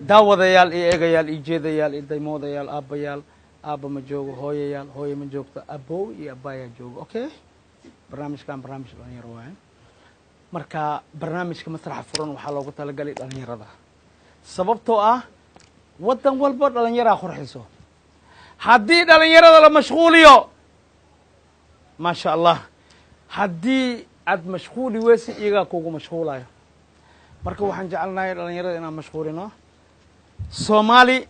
daawadayaal iyo eegayaal iyo jeedayaal iyo daymoodayaal aabbayaal aabba ma joogo hooyayaal hooyo ma joogto aboow iyo abbaayaa joogo okay barnaamijkan barnaamij dhalinyaro waaye marka barnaamijka masraxa furan waxaa loogu talagalay dhalinyarada sababtoo ah waddan walba dhalinyaraa qurxiso haddii dhalinyarada la mashquuliyo maasha allah haddii aad mashquuli weysi iyagaa kugu mashquulayo marka waxaan jecelnahay dhalinyarada inaan mashquulino soomaali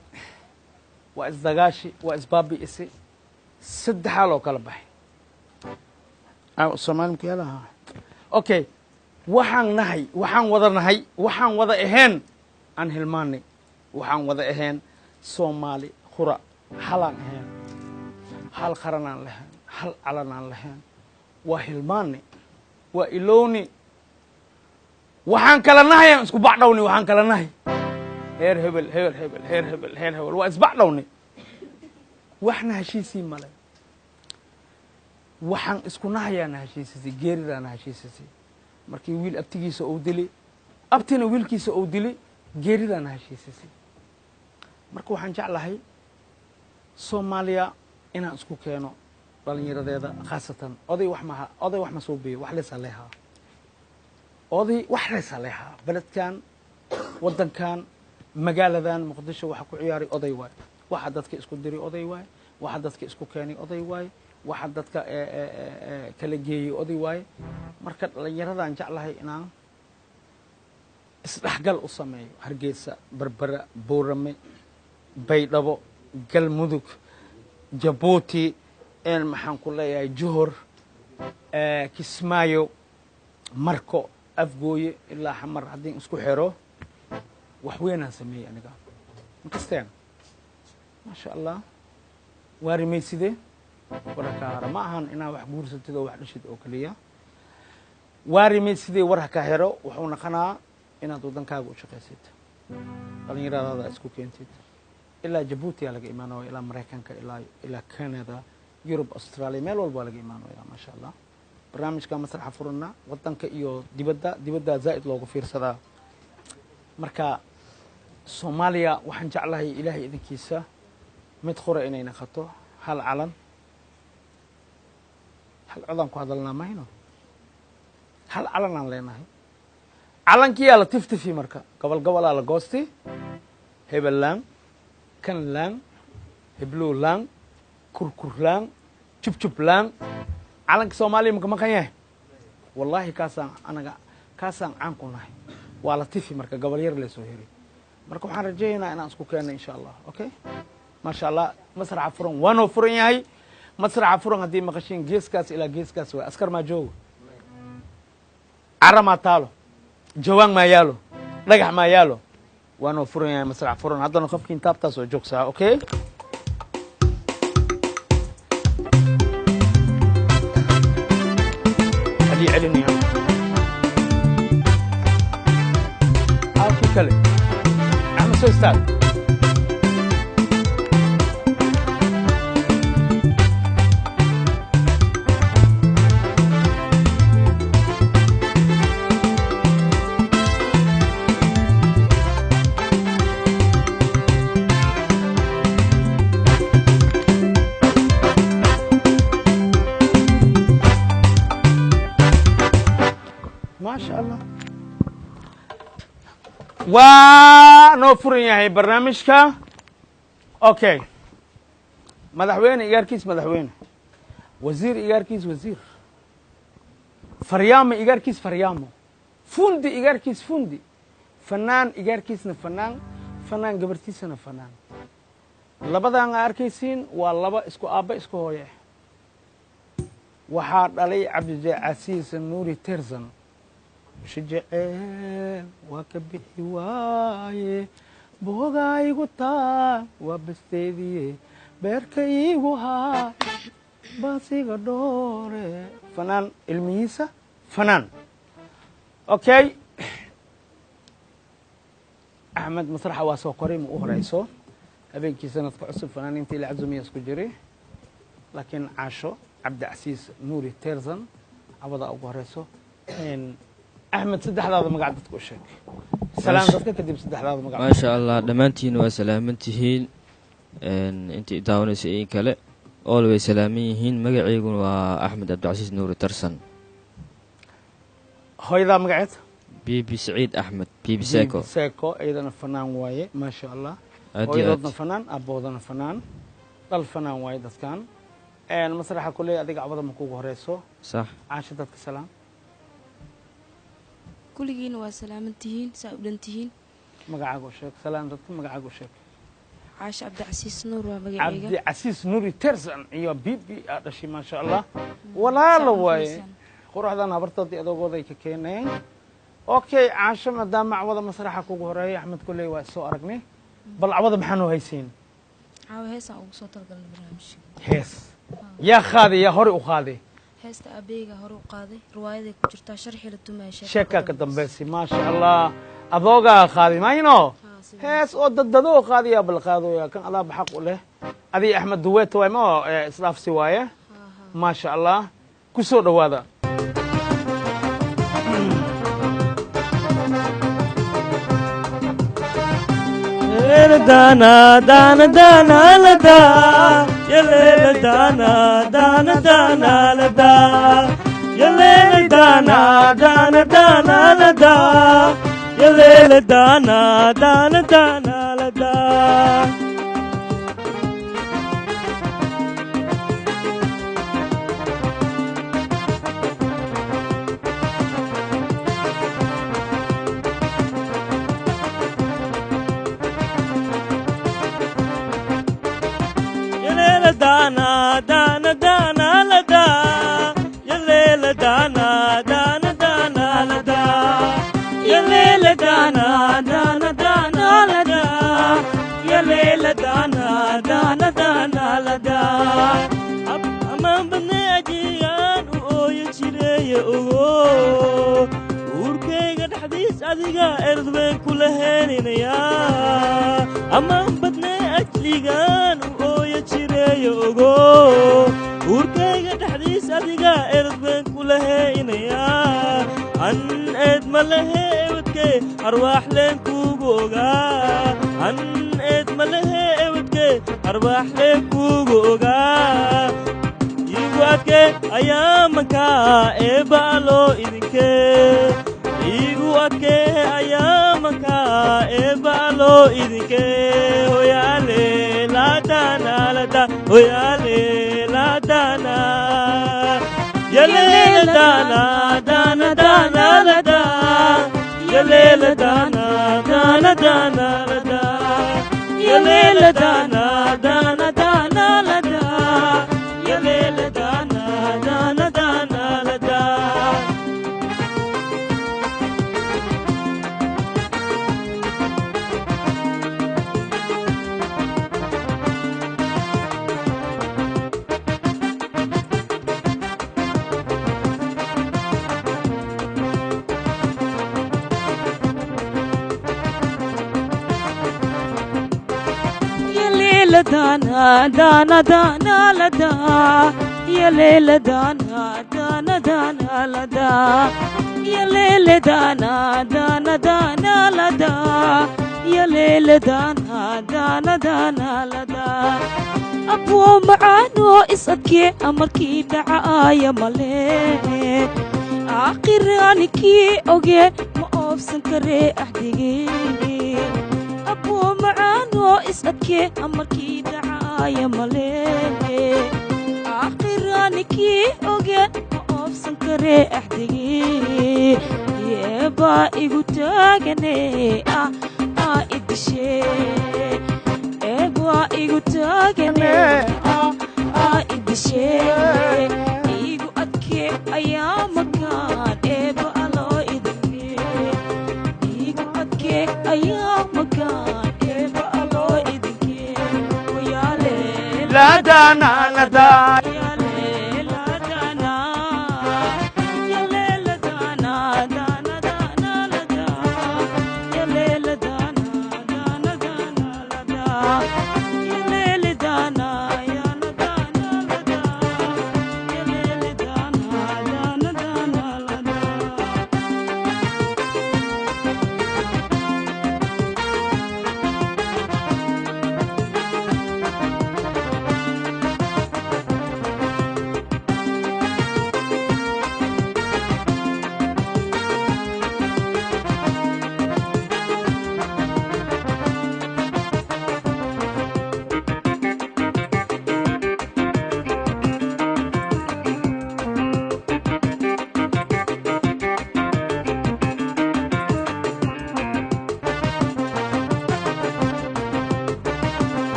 waa isdagaashi waa isbaabi'isi saddexaa loo kala baxay soomaali makayaalaha okay waxaan nahay waxaan wada nahay waxaan wada ahayn aan hilmaanay waxaan wada ahayn soomaali qura halaan ahayn hal qaran aan lahayn hal calan aan lahayn waa hilmaanay waa ilowni waxaan kala nahay aan isku bacdhowni waxaan kala nahay heer hebel heer hebel heer hebel heer hebel waa isbacdhowni waxna heshiisii male waxaan isku nahayaana heshiisisay geeridaana heshiisisay markii wiil abtigiisa uu dili abtina wiilkiisa uu dili geeridaana heshiisisay marka waxaan jeclahay soomaaliya inaan isku keeno dhalinyaradeeda khaasatan oday wax ma soo biyo wax leesa leehaa oday wax leesa leehaa beledkan waddankan magaaladan muqdisho waxa ku ciyaaray oday waay waxa dadka isku diri oday waay waxa dadka isku keenay oday waay waxa dadka kala geeyay oday waay marka dhalinyaradan jeclahay inaan isdhexgal u sameeyo hargeysa berbera boorame baydhabo galmudug jabuuti maxaan ku leeyahay johor kismaayo marko afgooye ilaa xamar haddii isku xero wax weynaan sameeyey aniga makasteen maasha allah waa rimaysidee warka hara ma ahan inaa wax guursatid oo wax dhashid oo kaliya waa rimaysidee war ka hero wuxuu naqanaa inaad waddankaaga u shaqaysid dhalinyaradaada isku keentid ilaa jabuuti laga imaanayo ilaa maraykanka ilaa canada yurub australia meel walba laga imaanayo maasha allah barnaamijka masraxa furana waddanka iyo dibadda zaa'id loogu fiirsadaa marka soomaaliya waxaan jeclahay ilaahay idinkiisa mid qura inay naqato hal calan hal codaan ku hadalnaa mayno hal calan aan leenahay calankiyaa la tiftifi marka gobolaa la goosti hebellaan kanlaan heblowlaan kurkurlaan jubjublaan calanka soomaaliya maka maqan yahay wallaahi kaasaan caan ku nahay waa la tifi marka gobol yar leesoo heri marka waxaan rajaynaynaa inaan isku keenno insha allah okay maasha allah masraxa furan waanoo furan yahay masraxa furan haddii maqashiin geeskaas ilaa geeskaas waay askar maa joogo cara maa taalo jawaan maa yaalo dhagax maa yaalo waanoo furan yahay masraxa furan haddana qofkii intaabtaas oo joogsaa okay hadii celinaya kale axmed soo istaag maasha allah waa noo furan yahay barnaamijka okay madaxweyne igaarkiis madaxweyne wasiir igaarkiis wasiir faryaamo igaarkiis faryaamo fundi igaarkiis fundi fanaan igaarkiisna fanaan gabartiisana fanaan labadan aa arkaysiin waa laba isku aabba isku hooye waxaa dhalay cabdicasiis nuuri terzan shijeceel waa ka bixi waaye boogaa igu taa waa basteediye beerka iigu haa baasiga dhoore fanaan ilmihiisa fanaan okay axmed masraxa waa soo koray ma u horeyso habeenkii sanadka cusub fanaaniinta ila cabdumiya isku jiri laakiin caasho cabdicasiis nuuri terzan cabada ugu horeyso axmed saddexdaada magac dadku u sheeg سلام dadka kadib saddexdaad magac ما شاء الله دمانتين وسلامتين انت داونس اي كله always سلاميين مقعيقون وأحمد عبد العزيز نور ترسن hooyada magaceed بيبي سعيد أحمد بيبي سيكو سيكو أيضا فنان واي ما شاء الله hooyadoodna فنان أبوودana فنان dal فنان واي dadkan المسرح كله أديك عبده مكوه هريسو صح عاش dadka سلام كلجين وسلامتين سأبدنتين magacaaga u sheeg سلام dadka magacaaga u sheeg عاش عبد العزيز نور ومجيئة عبد العزيز نوري ترسن يا بيبي أدشي ما شاء الله ولا لواي قرحدان هبرتدي أدوغودي ككينين أوكي عاشم قدام عوضة مسرحك وجهري أحمد كلي واسو أرقني بل عوضة محنو هيسين عاو هيس أو صوت البرنامج هيس يا خاذي يا هوري وخاذي هيس أبيجا هوري وقاضي رواية كجرتا شرحي للتماشى شكا كدنبسي ما شاء الله أذوقا خاذي ما ينو هيس أو دددو خاذي يا بالقاضي يا كان الله بحق له أبي أحمد دويت واي ما إسلاف سواية ما شاء الله كسور هذا دانا دانا دانا لدا يا ليل دانا دانا دانا لدا يا ليل دانا دانا دانا لدا يا ليل دانا دانا دانا لدا دانا دانا دانا لدا يا ليل دانا دانا دانا لدا يا ليل دانا دانا دانا لدا يا ليل دانا دانا دانا لدا أمام بناجيان ويجري أوه وركيغ الحديث أديغا إرضبين كل هينين يا أمام بناجيان jireeyogo urkayga dhaxdiis adiga erdbeen ku lahaynaya an eed ma lahe ebadkee arwaax leen kuugu ogaa an eed ma lahe ebadkee arwaax leen kuugu ogaa iigu adkee ayaamankaa eebaaloo idinkee iigu adkee ayaamankaa eebaaloo idinkee hoyaale laadana lada hoyaale laadana yaleela dana dana dana lada yaleela dana dana dana lada yaleela dana dana dana lada yaleela dana dana dana lada دانا دانا دانا لدا يا ليل دانا دانا دانا لدا يا ليل دانا دانا دانا لدا يا ليل دانا دانا دانا لدا أبو معانو إسكي أمركي دعايا ملي آخر عنكي أوجي ما أوفسن كري أحدي أبو معانو إسكي أمركي دعايا ملي آخر عنكي أوجي ما أوفسن كري أحدي يبا إيجو تاجني إدشي يبا إيجو تاجني إدشي إيجو أدكي أيام مكان يبا ألو إدكي إيجو أدكي أيام مكان يبا ألو إدكي ويا ليل لا دانا لدا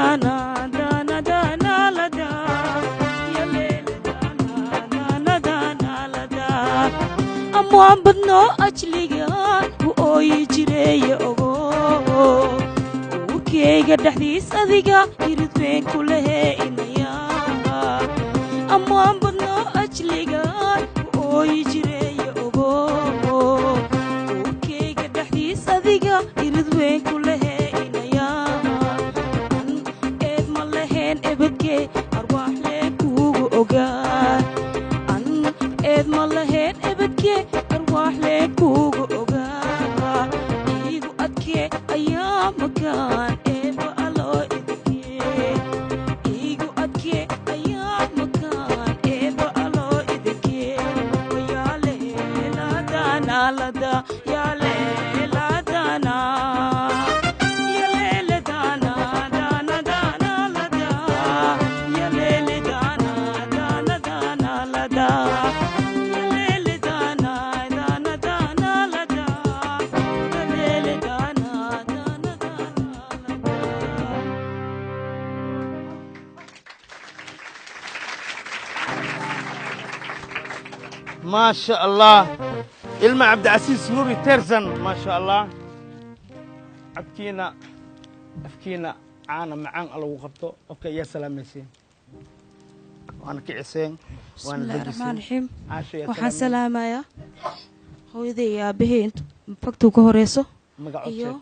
daana daana daana la daa yaleele daana daana daana la daa amwaan badnoo ajligaan u ooyi jireeye ogo uurkeyga dhexdiis adiga irid weyn ku lehee inaya amwaan badnoo ajligaan u ooyi jireeye ogo uurkeyga dhexdiis adiga irid weyn ku lehee inaya an eed ma leheen ebadkee arwaax lee kuugu ogaa an eed ma leheen ebadkee arwaax lee kuugu ogaa iigu adkee ayaa makaan eeba aloo idinkee iigu adkee ayaa makaan eeba aloo idinkee yaale laadaana lada yaale laadaana yaleele daana daana daana lada yaleele daana daana daana lada yaleele daana daana daana lada yaleele daana daana daana ما شاء الله إلما عبد العزيز نوري تيرزن ما شاء الله عبكينا أفكينا عانا معان الله وقبطو أوكي يا سلام يسين وأنا كعسين بسم الله الرحمن الرحيم عاشا يا waxaan سلام salaamayaa hooyaday iyo aabahey inta faktuu ka horeyso مقعد iyo شيك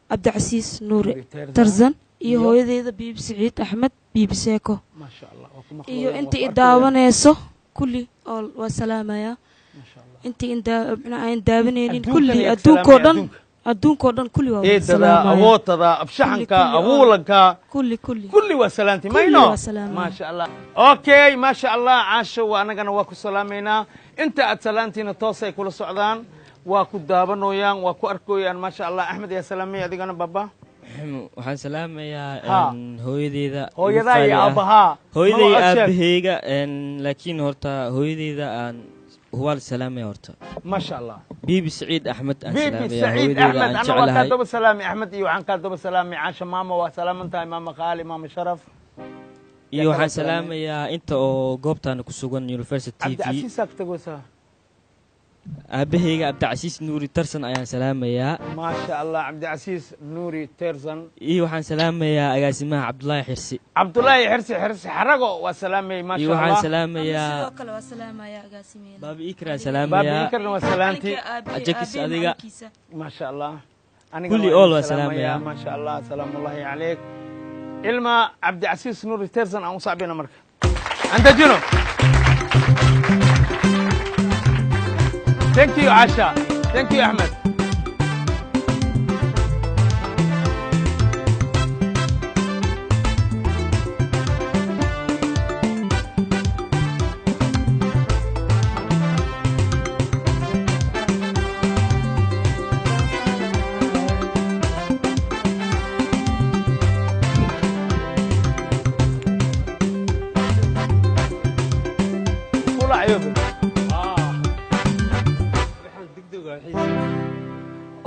cabdicasiis nuure Nuuri tarzan iyo iyo hooyadeyda biibi siciid axmed biibi seeko ما شاء الله وكما iyo قلنا inta i وفرقوا daawanayso kulli oo waa salaamayaa ما شاء الله intii aan daawanaynin adduunkan kulli iyo adduunkoo salaamay dhan adduunkoo dhan kulli waa wada إيه تدا salaamaya أبوتدا أبشحنك كل- كل- أبولك kulli kulli كل وسلامتي ما كل ينو وسلامة. ما شاء الله اوكي ما شاء الله عاشوا وانا كنا واكو سلامينا انت اتسلانتينا توصي كل سعدان واكو دابنويان واكو اركويان ما شاء الله احمد يا سلامي ادينا بابا waxaan salaamayaa Ha. hooyadeyda هو ugu يدا qaali يا ah. ابها hooyaday ما هو أشياء. aabaheyga laakiin horta hooyadeyda aan huwaal salaamaya horta ما شاء الله biibi saciid axmed aan بيبي salaamaya سعيد hooyadeyda احمد aan انا وكان jeclahay دوب سلامي احمد ايوه عن كان دوب سلامي عاشا ماما وسلام انت ماما خالي ماما شرف iyo kala waxaan salaamayaa inta oo goobtaana ku sugan university عبد t v العزيز ساكتغوسا aabaheyga cabdicasiis nuuri tarsan ayaan salaamayaa ما شاء الله عبد العزيز نوري تيرزن iyo waxaan salaamayaa agaasimaha cabdulaahi xirsi عبد الله حرسي حرقو وسلامي ما iyo شاء waxaan الله salaamayaa sidoo kale waa salaamayaa agaasimeena baabi ikraa بابي salaamayaa يكرم وسلامتي Ajakis adiga. ما شاء الله أنا كل قلنا أول سلام وسلام يا يا. ما شاء الله سلام الله عليك إلما عبد العزيز نور تيرزن أو صعبين أمرك عند جنو ثانك يو عاشا ثانك يو أحمد كل عيوبك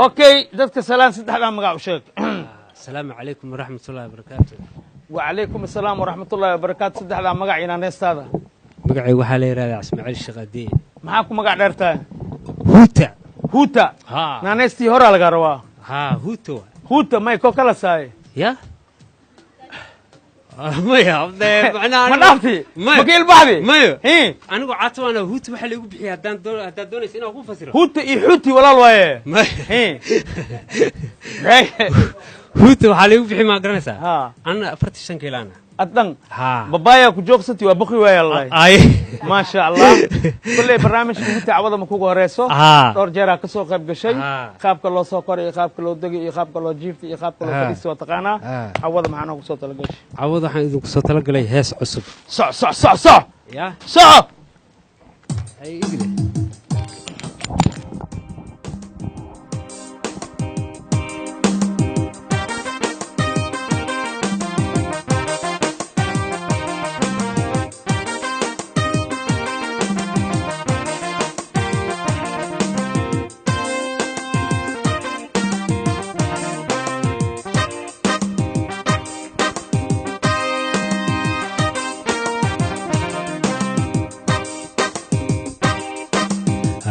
أوكي دتك سلام سدح لا مقع وشيك السلام عليكم ورحمة الله وبركاته وعليكم السلام ورحمة الله وبركاته سدح لا مقع إنا نيست هذا مقعي وحالي يراد اسماعيل الشغادي معاكم مقع ديرتا هوتا هوتا ها نانيستي هورا لقاروا ها هوتو هوتا ما يكو كلا ساي يا ما يا معناها ما نافتي ما مقيل بعدي ما إيه أنا عاتو أنا هوتو وحالي يقول بحي هدان دونيس أنا أقول فسره هوتا إيحوتي ولا الوايه ما إيه هوتو وحالي يقول بحي ما قرنسا ها أنا فرت الشنكيل أنا أدن ها بابايا كجوكستي وبخي ويا الله أي ما شاء الله كل برنامج هوتا عوض ما كوكو هريسو ها دور جيرا كسو قيب قشي ها qaabka loo soo koray qaabka loo degay iyo qaabka loo jiiftay iyo qaabka loo Ah. fadhiisto taqaana Ah. awada maxaan ugu soo talagashay عوض waxaan idinku soo talagalay hees cusub soc ya soc ay igde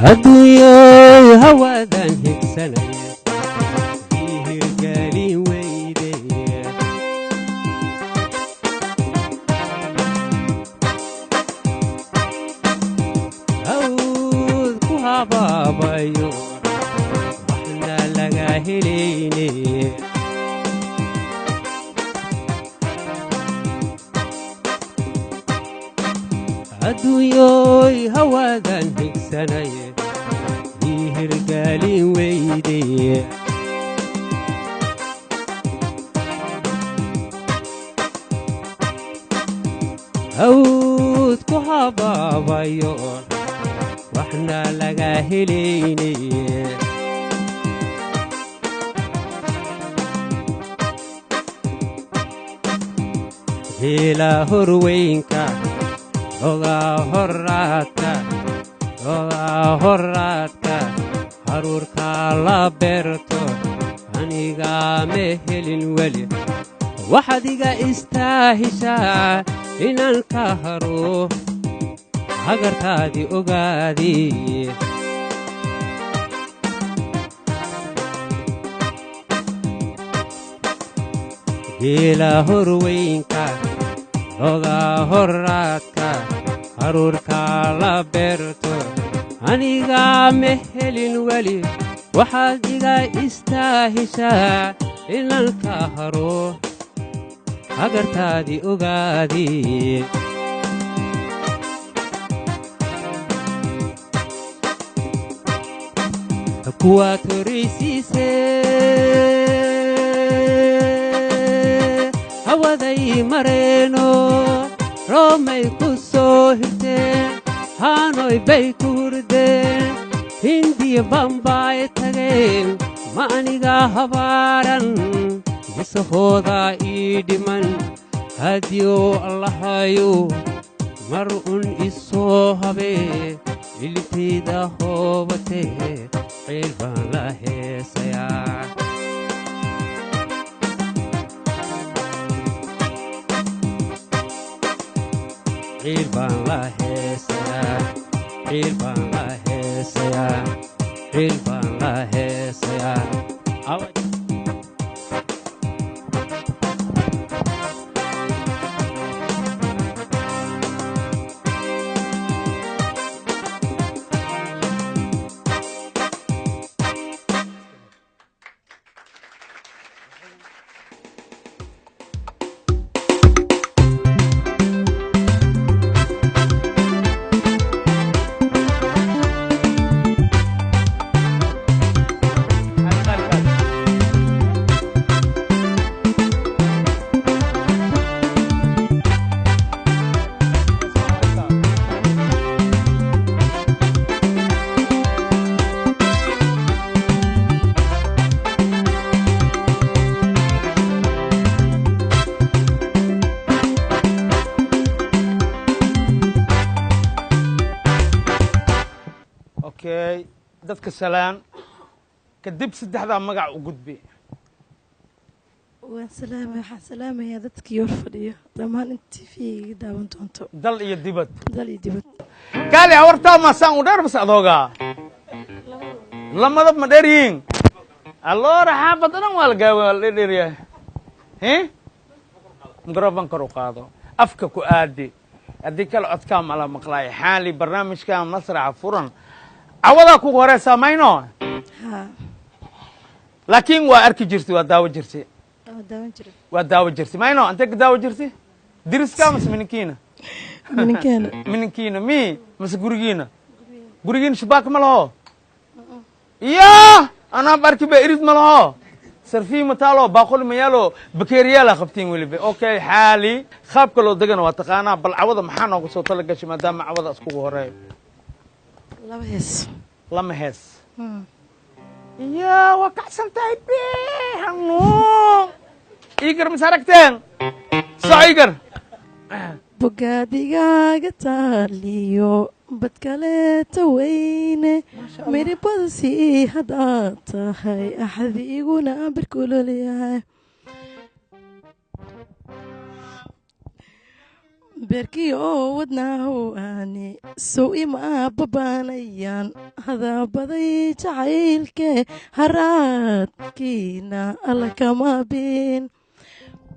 adduunyoy hawaadan higsanaya ii hirgelin weyde hawd ku habaabayo waxna laga helayne adduunyoy hawaadan higsanaya ii hirgelin weyde hawd ku habaabayo waxna laga helayne hela horweynka ogaa horaadka haruurka la beerto anigaa ma helin weli waxaad iga istaahishaa inaan ka haro hagartaadii ogaadii geela horweynka ogaa horaadka haruurka la beerto anigaa ma helin weli waxaad iga istaahishaa inaan ka haro hagartaadii ogaadii kuwaad horaysiisee hawaday mareeno roomay ku soo hirteen haanoy bay ku hurdeen hindiya bambaay tageen ma anigaa habaaran bisahoodaa ii dhiman haddiyou allahayu mar un isoo habee ilintayda hoobatee ciil baan la heesayaa ciil baan la heesayaa ciil baan la heesayaa ciil baan la heesayaa dadka salaan kadib saddexdaa magac u gudbi waxaan salaamayaa dadkii hor fadhiyo dhammaan in tv daawan doonto dal iyo dibad kaali awartaa maasaan u dheer bas adoogaa lamadab ma dheer yihiin alloora xaafad dhan waa la gaawa waa la dheeryahay mikrofon kor u qaado afka ku aadi haddii kale codkaa mala maqlaayo xaali barnaamijka masraxa furan cawadaa kugu horeysaa mayno laakiin waa arki jirtay waa daawo jirtay waa daawo jirtay mayno intee ka daawo jirtay diriska mase mininkiina mininkiina mi mase gurigiina shabaaka ma laho ya anaab arki ba irid ma laho sarfii mataalo baaquli mayaalo bakeeriyaala qabtiin weliba okay xaali qaabka loo degana waa taqaanaa bal cawada maxaa nooga soo tala gashay maadaama cawada iskugu horeeyo lama hees ya waa kacsan tahay be hanuun iigar mas aragteen soco iigar bogadigaaga taaliyo bad kaleeta weyne miribada sii haddaad tahay axadi iguna birkulolyahay beerkii oo wadnaahu aani sow ima babaanayaan hadaabaday jacaylkee haraadkiina alla kama bin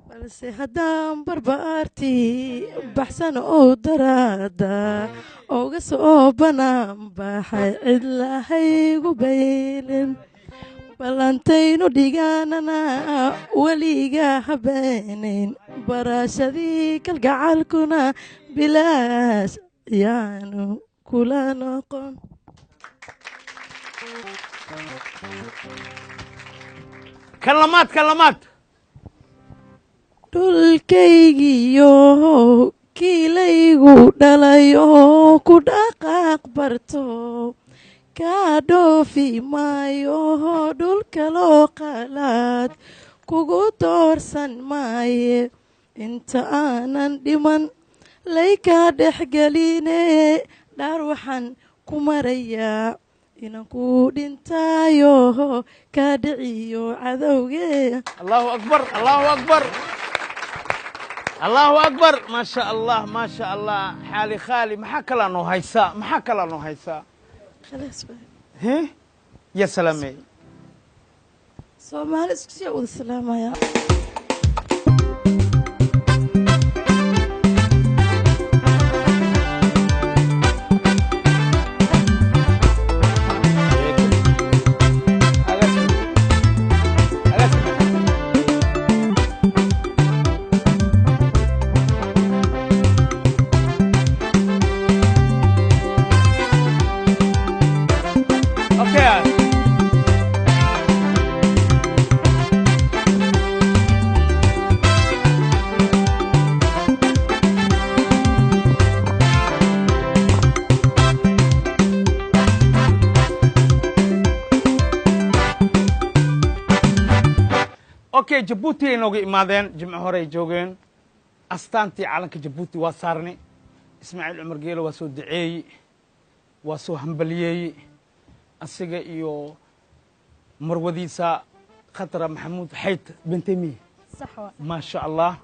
balse haddaan barbaartii baxsan oo daraada ooga soo banaan baxay cid lahaygu baylin ballantaynu dhigaanana weliga habeenayn barashadii kalgacalkuna bilaash yaanu kula noqon kalamaad dhulkaygiyo kiilaygu dhalay oo ku dhaqaaq barto kaa dhoofi maayo dhulka loo qalaad kugu doorsan maaye inta aanan dhiman laykaa dhexgeline dhaar waxaan ku marayaa inaan ku dhintaayo kaa dhiciyo cadowge allahu akbar allahu akbar allahu akbar maasha allah maasha allah xaali khaali maxaa kalaa noo haysaa he ya salaamey soomaali isku sii wada salaamaya okay jabuuti ay nooga imaadeen jimco hore ay joogeen astaantii calanka jabuuti waa saarnay ismaaciil cumar geelo waa soo duceeyey waa soo hambaliyeeyey asiga iyo marwadiisa khatra maxamuud xayd bentemi maasha allah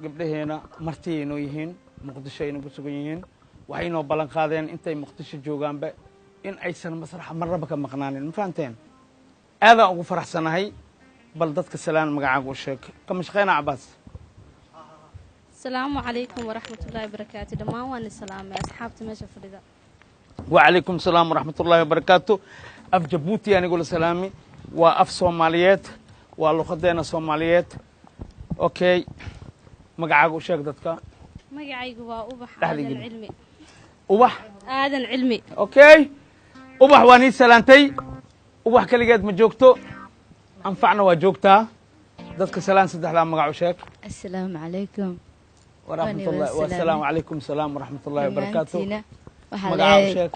gabdhaheena martiyay noo yihiin muqdisho ay nagu sugan yihiin waxay noo ballan qaadeen intay muqdisho joogaanba in aysan masraxa marnaba ka maqnaanin ma fahanteen aadaan ugu faraxsanahay bal dadka salaan magacaaga u sheeg kama shaqeyna cabaas asalaamu calaykum waraxmatullaahi wabarakaatu dhammaan waan salaamay asxaabta meesha fadhida wacalaykum salaam waraxmatullaahi wabarakaatu af jabuuti anigoo la salaami waa af soomaaliyeed waa luqadeena soomaaliyeed okay magacaaga u sheeg dadka magacaygu waa ubax Dhexda aadan geli. cilmi ubax aadan cilmi okay ubax waa nii salaantay ubax keligeed ma joogto anfacna waa joogtaa dadka salaan saddexdaa magac u sheeg السلام عليكم wasalaamu calaykum salaam waraxmatullaahi wabarakaatu waxaa magaca u leeyahay sheeg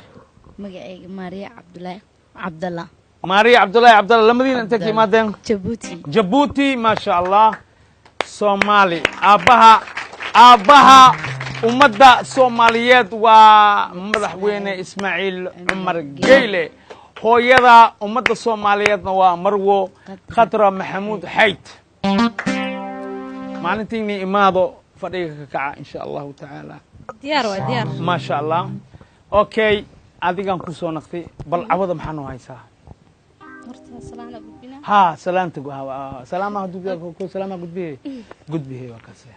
magacayga maariya cabdulaahi cabdalla maariya cabdullaahi cabdalla lamadiina intay ka imaadeen jabuuti jabuuti maasha allah soomaali aabbaha ummadda soomaaliyeed waa madaxweyne ismaaciil cumar geyle hooyada ummadda soomaaliyeedna waa marwo khatra maxamuud xayd maalintiini imaado fadhiga ka kaca insha allahu tacaala diyaar waa diyaar maasha allah okay adigaan ku soo naqtay bal cawada maxaa noo haysaa horta salaana gudbina ها سلامتك سلامة سلامة قد به وكاسه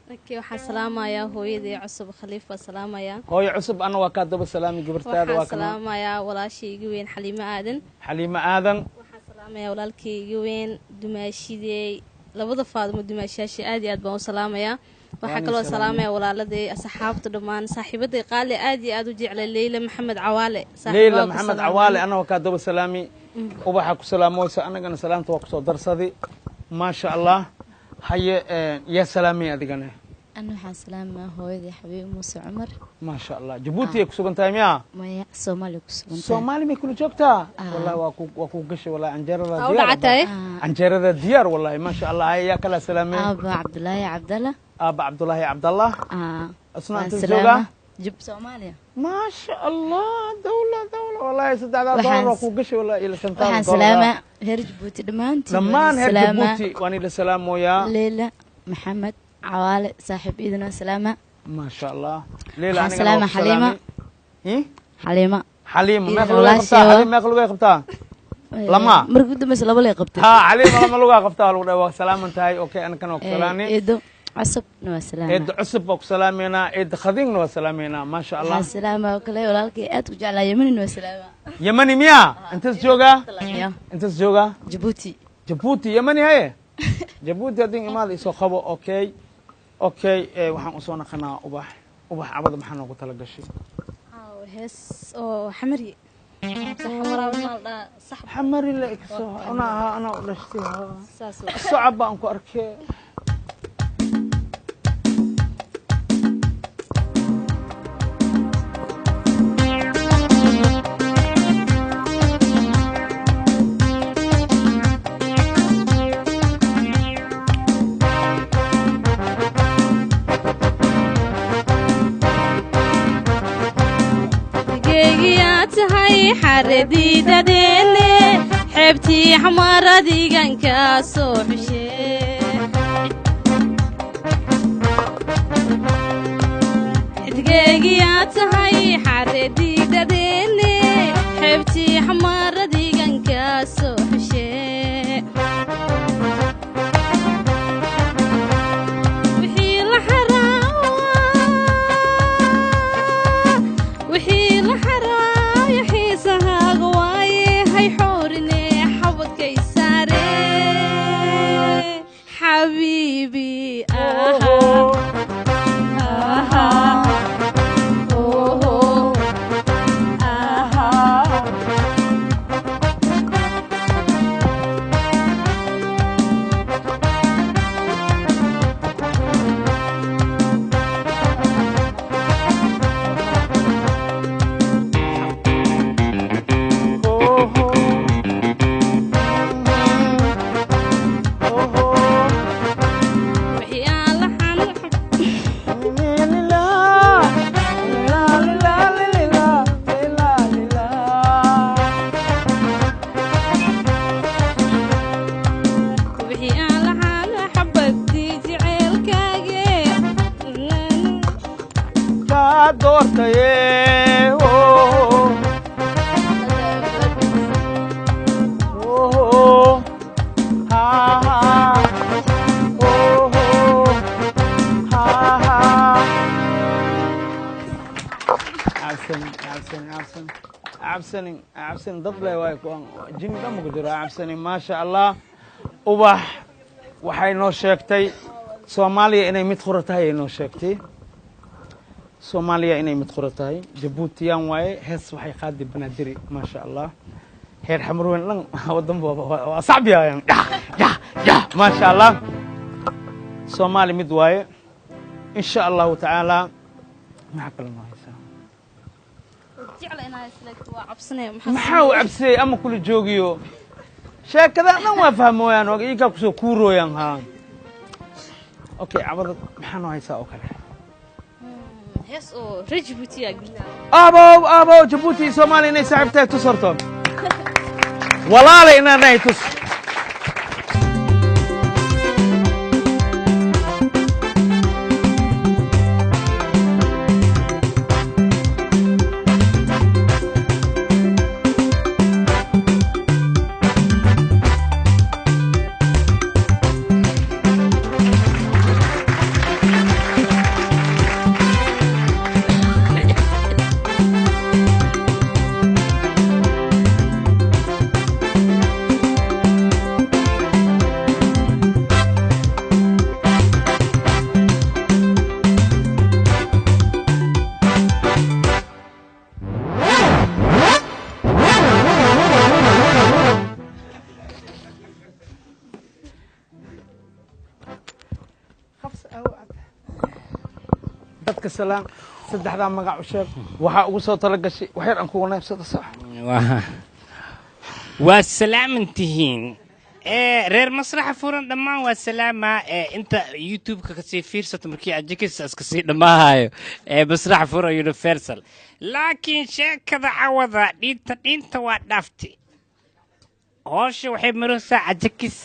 markii waxaan salaamayaa hooyadii cusub khaliif baa salaamayaa هو عصب أنا وكاتب السلام جبرتاد waxaan وكنا salaamayaa walaashii igu weyn xaliimo aadan حليمة آذن waxaan salaamayaa walaalkii igu weyn dumaashidey labada faadimo dumaashiyaashii aad iyo aad baan u salaamayaa waxaa kaloo salaamayaa walaaladii asxaabta dhammaan saaxiibaday qaali aad iyo aad u jeclay leyla maxamed cawaale ليلى محمد عوالي أنا وكاتب السلامي وبحكوا سلام موسى أنا قلنا سلامته وقصو درصدي ما شاء الله هيا يا سلامي أديقنا أنا waxaan salaamaa hooyadii xabiib muuse cumar ما شاء الله جبوتي كسوغن تايميا maya soomaali ku sugan سومالي ما يكونوا جوكتا والله واكو قش والله عنجرة u ديار dhacatay عنجرة ديار والله ما شاء الله هيا كلا سلامي aaba cabdulaahi cabdalla أبا عبد الله عبد الله أصنع waan الزوجة salaamaa jub soomaaliya ما شاء الله دولة والله صدق على وحان- دولار وكو قش ولا إلى سنتين waxaan salaamaa reer jabuuti dhammaantiin لمان waan هير salaamaa جبوتي واني لسلام ويا leila maxamed cawaale saaxiib idina salaama ما شاء الله ليلى waxaan salaama xaliima xaliima حليمة ما إذن يخلوا الله يقبطها سوا. حليمة ما يخلوا يقبطها لما markii u dambaysa laba lay qabtay ها حليمة لما لقوا يقبطها لو سلام انتهي اوكي انا كانوا سلامي eedo casabna waa salaama إد عصب بوك سلامينا إد خذين وسلامينا ما شاء الله waxaan salaama oo kale walaalkay aad u jeclaa yamanin waa salaama يمني ميا انت جوجا Ya, انت جوجا jabuuti جيبوتي يمني هي جيبوتي هذين ما يسو خبو اوكي اوكي إيه waxaan u soo naqanaa ubax abada maxaan ugu tala gashay hees oo xamari xamari la ikso ana u dhashtay saas socod baan ku arkay geegiyaa tahay xaradiidadeene xeebtii xamaaradigankaa soo xushee geegiyaa tahay xaradiidadeene xeebtii xamaaradigankaa soo xushee wixii la xaraayo xiisahaaga waaye hay xoorine xabadkay saare xabiibi wixii aan la wixii aan lahaana xabadii jeceelkaage kaa doortaye عبسن ضبله وايكون جن دم قدر عبسن ما شاء الله ubax waxay noo sheegtay Soomaaliya inay mid qura tahay noo sheegtay Soomaaliya inay mid qura tahay Jabuutiyan waaye hees waxay qaadi banadiri ma sha Allah heer xamruun lan wadan waa sacbiya ya ma sha Allah Soomaali mid waaye in sha Allah ta'ala ma kala ma haysa jecla inaa isleegto waa cabsanaya maxaa u cabsay ama kula joogiyo sheekada dhan waa fahmooyaan oo iyaga ku soo kuurooyaan ha okay abada maxaa noo haysaa oo kale hees oo Djibouti aa gilaa abo Djibouti Soomaaliya inay saaxiibtay tusorto walaala inay tus dadka salaam saddexda magac u sheeg waxa ugu soo tala gashay wax yar aan kugu neebsada sax waa salaamantihiin reer masraxa furan dhammaan waa salaama inta youtube-ka kasii fiirsato markii ajikis iska sii dhammaahayo masraxa furan universal laakiin sheekada cawada dhinta waa dhaafti hoosha waxay maraysaa ajikis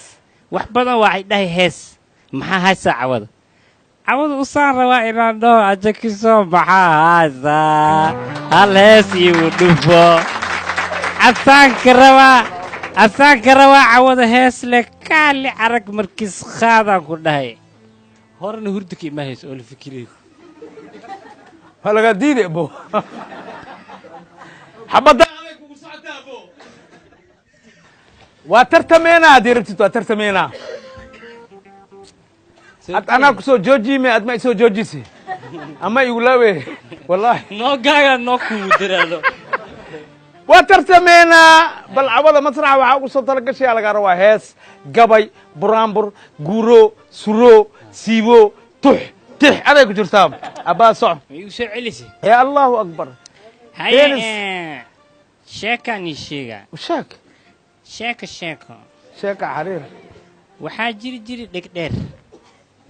wax badan waxay dhahay hees maxaa haysaa cawada cawada usaan rabaa inaan dhaho ajakiso maxaa haasaa hal hees iigu dhufo asaanka rabaa cawada hees leh kaali arag markiis qaadaan ku dhahay horena hurdaka ima hayso oo la fikirayo waa lagaa diiday abo xabadda aday kugu socotaa abo waa tartameynaa haddii rabtid waa tartameynaa ad anaa kusoo joojime ad ma isoo joojisi ama igulawe wallahi noo gaagaa noo kugu diraado waa tartameynaa bal cawada masraxa waxaa ugu soo talagashayaa lagaa rabaa hees gabay buraanbur guuro suro siibo tux tix aday ku jirtaa abbaa soco igu soo celisi ya allahu akbar haye sheekaan ii sheega sheek sheeka sheeka xariir waxaa jiri dhegdheer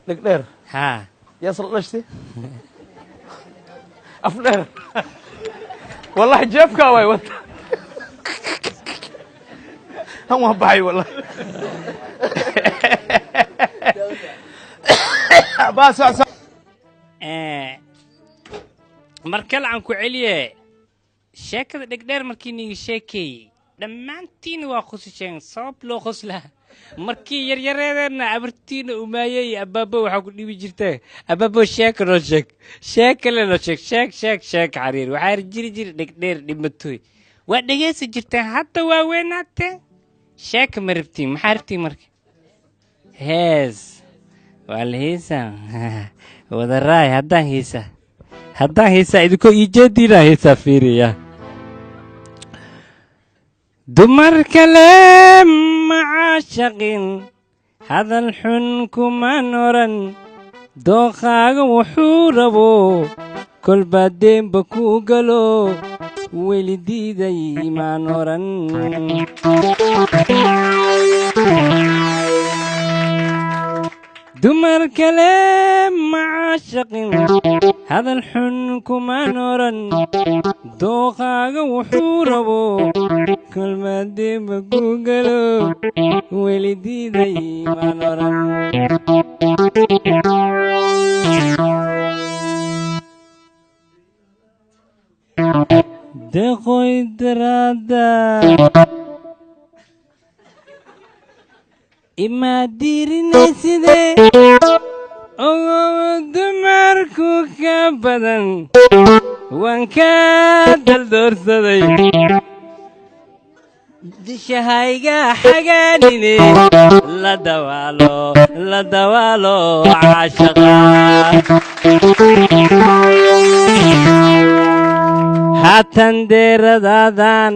dhegdheer haa yaasla dhashti af dheer wallahi jeebkaa waay wata han waa baxay wallahi mar kale aan ku celiye sheekada dhegdheer markii niga sheekeeyey dhammaantiina waa qosisheen sabab loo qoslaa markii yaryareedeenna abartiina umaayey abbaabo waxaa ku dhibi jirta abbaabo sheeka noo sheeg sheekale noo sheeg sheeg xariir waxaa jiri dhegdheer dhimatoy waa dhegaysi jirteen hadda waa weynaateen sheeka ma rabtiin maxaa rabtiin marka hees waa la heesaa wadaraay haddaan heesaa idinkoo iijeediinaa heesaa fiiriya dumar kale macaashaqin hadal xun kuman oran dooqaaga wuxuu rabo kolbaa deenba ku galo weli diiday maan oran dumar kale macaashaqin hadal xun kuman oran dooqaaga wuxuu rabo kolmaadeenba ku galo weli diiday maan oran deqoy daraada imaa diirinayside ogow dumarku ka badan waan ka daldoorsaday dishahayga xagaanine la dawaalo caashaqa haatan deeradaadan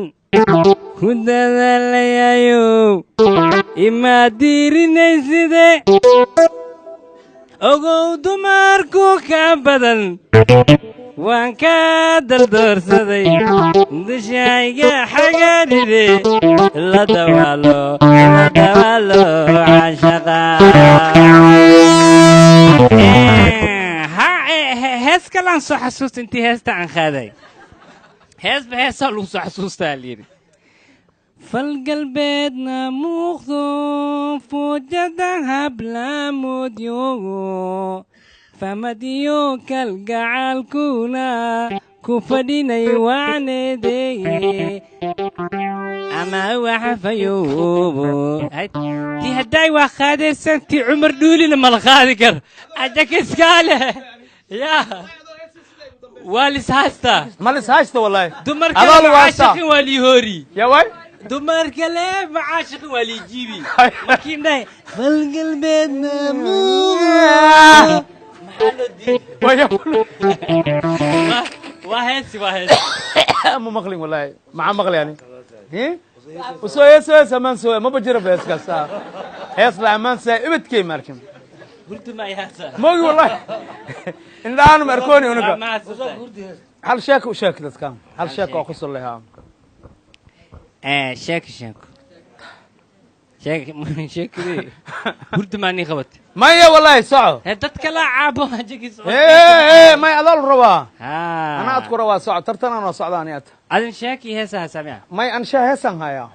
ku dadaalayayow imaa diirinayside ogow dumarku ka badan waan ka daldoorsaday dushayga xagaanide la dawaalo caashaqa hees kalaan soo xasuusta intii heesta aan qaaday heesba heesaa lagu soo xasuustaa layidhi falgalbeedna muuqdo fuujada hablaamoodyoogo fahmadiyo kalgacaalkuna ku fadhinay wacneedeeye ama waxafayoobo tii hadday waa qaadaysan tii cumar dhuulina mala qaadi kar ajakiskaa leh yaa waa lishaystaa ma lishaysta wallahi dumarka macaashiqin waa lii hoori yaa waay dumarka le macaashiqin waa lii jiibi markiin dhahay falgalbeedna waa heesi ma maqlin wallahi maxaa maqli yani usoo hees amaan soo ma bajira heeskaas hees la amaan saa ibadkay markin موجي والله إن أنا مركوني ونقول هل شاك وشاك تذكر هل شاك أخص لها شاك ذي قلت ماني خبط ما هي والله صعب هدت كلا عابو هجيك إيه ما يضل روا أنا أذكر روا صعب ترتنا أنا صعدانيات أذن شاكي هسا سامع ما أنشا هسا هيا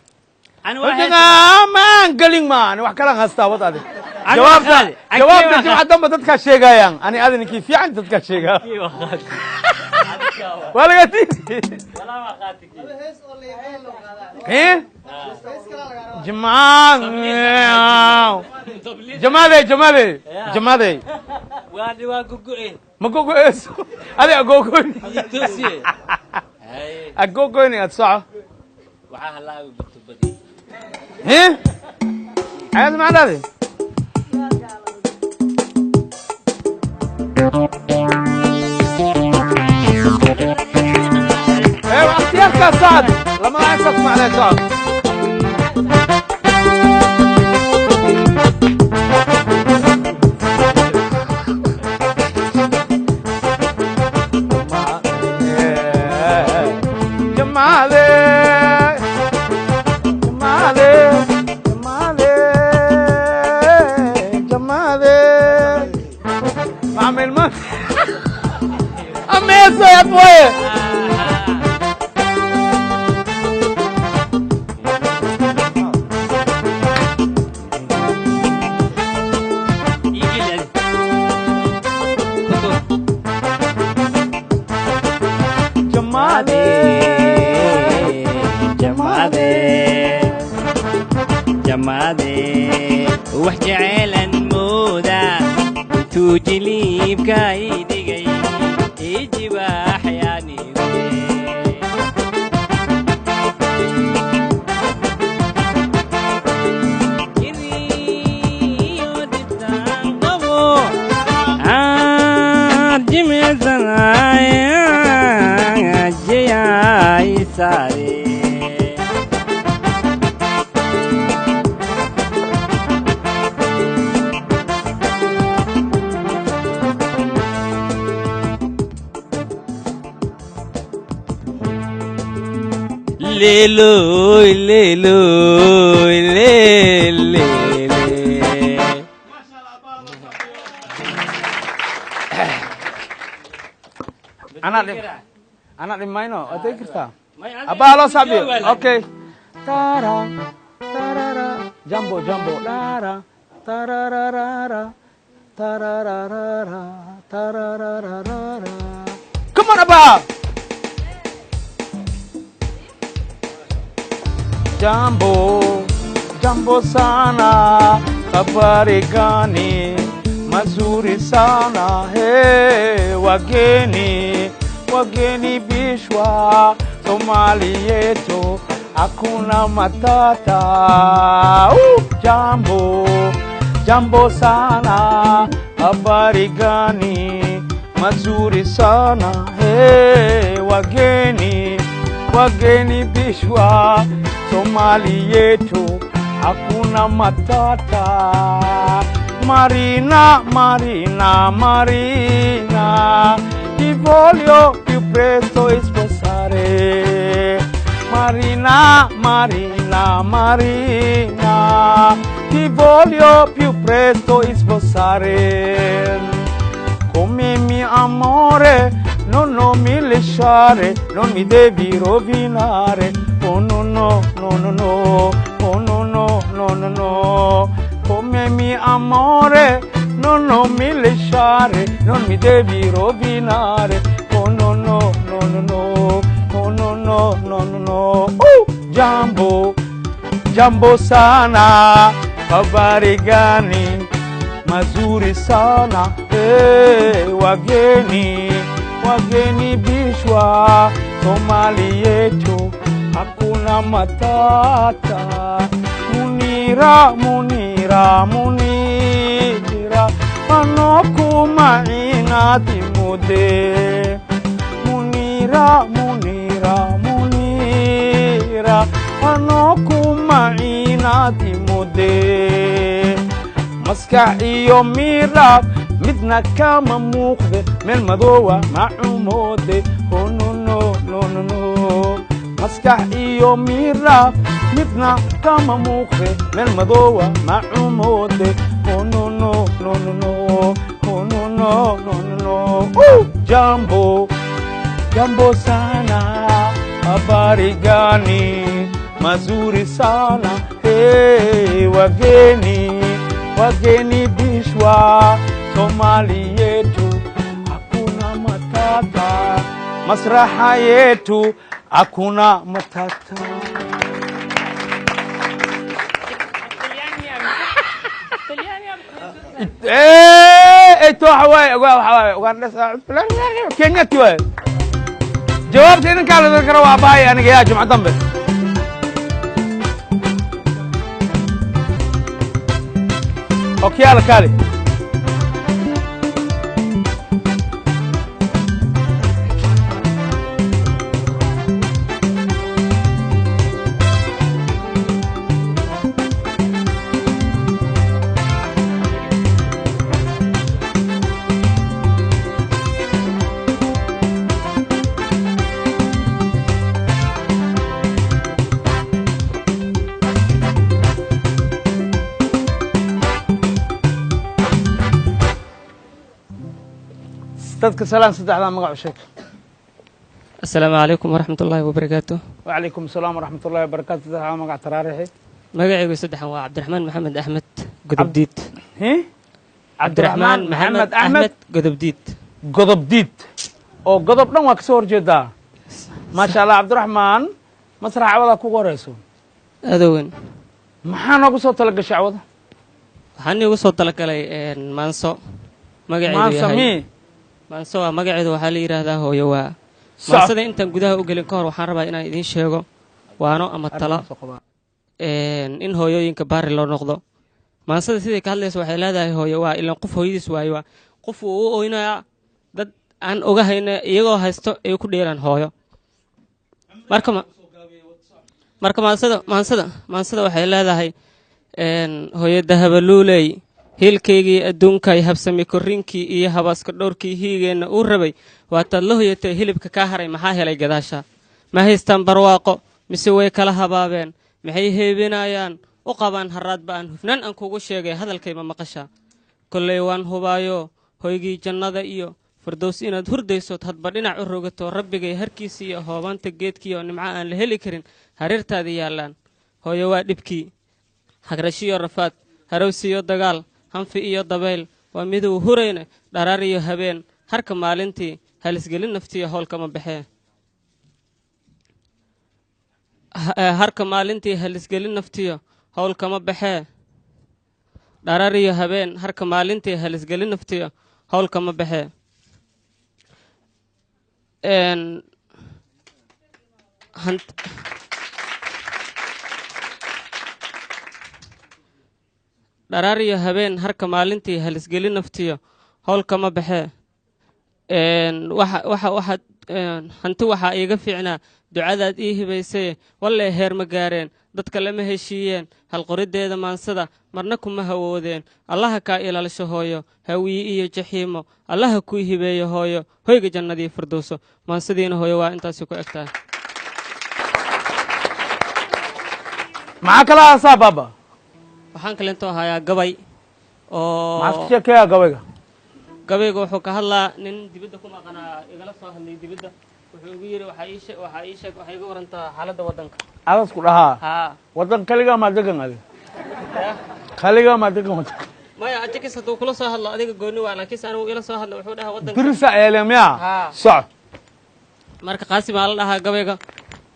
maan gelin ma ani wax kalan hastaa wad adi Ani jawaabta waa qaadi. jawaabta Ani waa jimca damba dadkaa sheegayaan ani adi ninkii fiican dadkaa sheegaa waa laga tiidi jamaadey ma gogo'eyso adi agogoyni agogoyni ad soco ayaad macdaadi اختيارك صعب لما لا يسمع عليه صعب جمالي جمالي جمالي جمالي بعمل ما اميزه يا ابوي جمادي وحجعل مودا توجلي بكايدي جاي يجي بحياني Sorry. Lelo, lelo, lele. Anak di maino, ada kita. Apa halo sabi? Oke. Tara, tarara, jambo, jambo, lara, tarararara, tarararara, tarararara. Come on, Abba. Jambo, jambo sana, habari gani? Mazuri sana, hey, wageni, wageni bishwa, Somali yetu, hakuna matata. Jambo, jambo sana, habari gani? Mazuri sana, hey, wageni, wageni bishwa, Somali yetu, hakuna matata. Marina, Marina, Marina, ti voglio più presto sposare. Marina, Marina, Marina, ti voglio più presto sposare. Come mio amore, non mi lasciare, non mi devi rovinare. Oh no no, no no no, oh no no, no no no. Come mio amore, non mi lasciare, non mi devi rovinare. Oh no no, no no no, oh no no, no no no. Jambo, jambo sana, habari gani? Mazuri sana, hey, wageni, wageni bishwa, Somali yetu, hakuna matata. Munira, Munira, Munira, manokuma inatimude. Munira, Munira, Munira, manokuma inatimude. Maskax iyo mirab midna kama muuqde meel madoowa ma cumoode. Oh no no no no no. Maskax iyo mirab midna kama muuqde meel madoowa ma cumoode. Oh no no no no no. Oh no no no no no. Jambo, jambo sana, habari gani? mazuri sana. Hey, wageni bishwa Somali yetu hakuna matata, masraha yetu hakuna matata. ايتو حواي وغانا كينيا تيوي جوابت إذن كان ذكر واباي أنا يا جماعة ضمبل أوكي يلا كالي dadka salaan saddexda magac u sheeg. Assalaamu calaykum waraxmatullaahi wabarakaatuh. Wacalaykum salaam waraxmatullaahi wabarakaatuh. saddexda magac taraarixi. magacaygu saddexan waa Cabdiraxmaan Maxamed Axmed Godobdiid. Cabdiraxmaan Maxamed Axmed Godobdiid. Godobdiid. oo godob dhan waa ka soo horjeedaa. maasha Allah Cabdiraxmaan masrax cawada ku qorayso. adowen. maxaa noogu soo talagashay cawada? waxaan igu soo talagalay maanso. magacaygu yahay maanso waa magaceedu waxaa la yiraahdaa hooyo waa. maansada intaan gudaha u gelin ka hor waxaan rabaa inaan idiin sheego waano ama talo in hooyooyinka baari loo noqdo. maansada siday ka hadlayso waxay leedahay hooyo waa ilaan qof hooyadiis waayo waa qof uu u oynayaa dad aan ogahayna iyagoo haysto ay ku dheelaan hooyo. marka maansada waxay leedahay hooyo dahabaluuley hilkaygii adduunkay habsami korriinkii iyo habaaska dhowrkii hiigeenna uu rabay waataad la hoyatay hilibka kaa haray maxaa helay gadaasha ma haystaan barwaaqo mise way kala habaabeen maxay heebinayaan u qabaan haraadba aan hufnaan aan kugu sheegay hadalkayma maqasha kolley waan hubaayo hoygii jannada iyo fardows inaad hurdaysood hadba dhinac u rogato rabbigay harkiisii iyo hoobaanta geedkii oo nimco aan la heli karin hareertaadii yaallaan. hooyo waa dhibkii hagrashiyo rafaad harowsiyo dagaal hanfi iyo dabayl waa miduu hurayna dharaar iyo habeen harka maalintii halisgelin naftiya howlkama baxee harka maalintii halisgelin naftiyo howlkama baxee dharaar iyo habeen harka maalintii halisgelin naftiyo howlkama baxee dharaar iyo habeen harka maalintii halisgelin naftiyo howlkama baxee hanti waxaa iiga fiicnaa ducadaad ii hibaysay wallee heer ma gaareen dadka lama heshiiyeen halqoriddeeda maansada marna kuma hawoodeen allaha kaa ilaalisho hooyo hawiyi iyo jaxiimo allaha kuu hibeeyo hooyo hoyga jannadii firdowso. maansadiina hooyo waa intaasi ku egtahay. maxaa kala aasaa baaba? waxaan kalentoo hayaa gabay oo maxaad ka sheekeeyaa gabayga? gabayga wuxuu ka hadlaa nin dibadda ku maqanaa igala soo hadlay dibadda wuxuu igu yiri waxay iga warantaa xaaladda waddanka. adasku dhahaa waddan kaligaa maa degan adiga? kaligaa maa degan waddanka? maya ajikis hadduu kula soo hadlo adiga gooni waa laakiinse anigu ila soo hadla wuxuu dhahaa waddanka birisa eelemiya soc. marka qaasim aa la dhahaa gabayga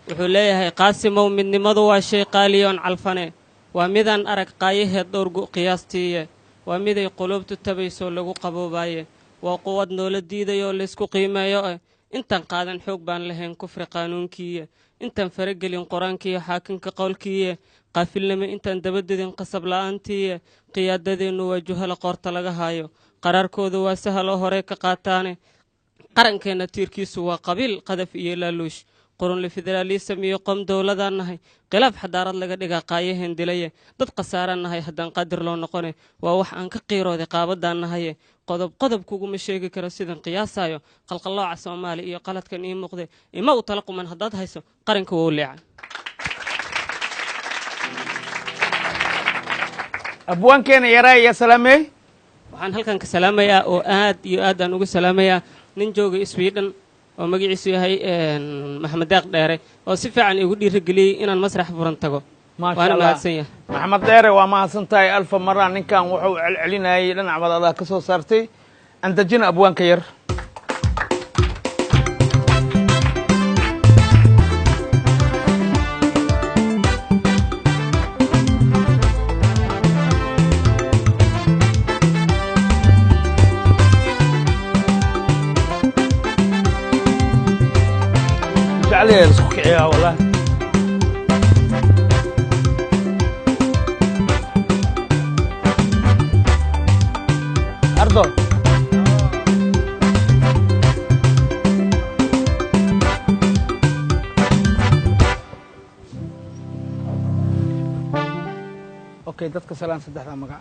wuxuu leeyahay qaasimow midnimadu waa shay qaaliyoon calfane waa midaan arag qaayaheed dhowrgu qiyaastiiye waa miday quluubtu tabaysoo lagu qaboobaaye waa quwad noola diidayoo laysku qiimeeyo intaan qaadan xoog baan lahayn kufri qaanuunkiiye intaan faragelin qur-aankiiyo xaakinka qowlkiiye qaafilnimo intaan dabadedin qasab la'aantiiye qiyaadadeennu waa juhala qoorta laga haayo qaraarkoodu waa sahaloo horey ka qaataane qarankeenna tiirkiisu waa qabiil qadaf iyo laaluush qurunli federaalism iyo qom dowladaan nahay khilaaf xadaarad laga dhigaa qaayaheen dilaye dad khasaaraan nahay haddaan qaadir loo noqone waa wax aan ka qiirooday qaabadaan nahaye qodob kuguma sheegi karo sidan qiyaasayo qalqallooca soomaali iyo qaladkan ii muuqde ima u tala quman haddaad hayso qaranka wou leeca. abwaankeena yaraa iyo salaamey waxaan halkan ka salaamayaa oo aad iyo aad aan ugu salaamayaa nin jooga Sweden oo magaciisu yahay maxamed deeq dheere oo si fiican igu dhiirigeliyey inaan masrax furan tago waana mahadsan yahay maxamed dheere waa mahadsan tahay alfa maraa ninkan wuxuu celcelinayay dhinac baad adaa ka soo saartay andajina abwaanka yar عليه السكوك يا والله أرضو أوكي دتك سلام سدحنا مقع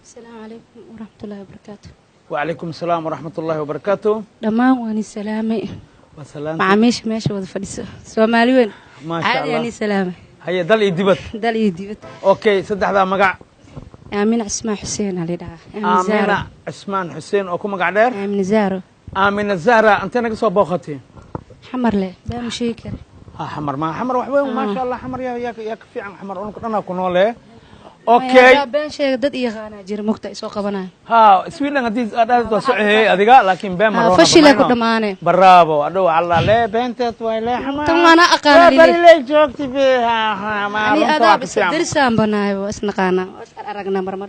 السلام عليكم ورحمة الله وبركاته وعليكم السلام ورحمة الله وبركاته دمان واني سلامي وسلام معاميش ماشي وذا فديسو سومالي وين ما شاء الله عادي يعني سلامي هيا دل إدبت دل إدبت أوكي سدحنا مقع آمين عثمان حسين علي دعا آمين عثمان حسين أو كم قعدير آمين زارو آمين الزهرة أنت نقصوا بوختي حمر ليه ده مشيكر حمر ما حمر وحوين ما شاء الله حمر يا كفي عن حمر أنا كنا له أوكي بين شيء ضد إيغانا جير مقطع سوق بنا ها سوينا قديس هذا توسعه أديقا لكن بين مرة فشل كل مانه برافو أدو على لا بنت تويله حمر تم أنا أقان لي جوكتي بها ما أنا هذا بس درسان بناي واسنقانا أرجعنا مرمر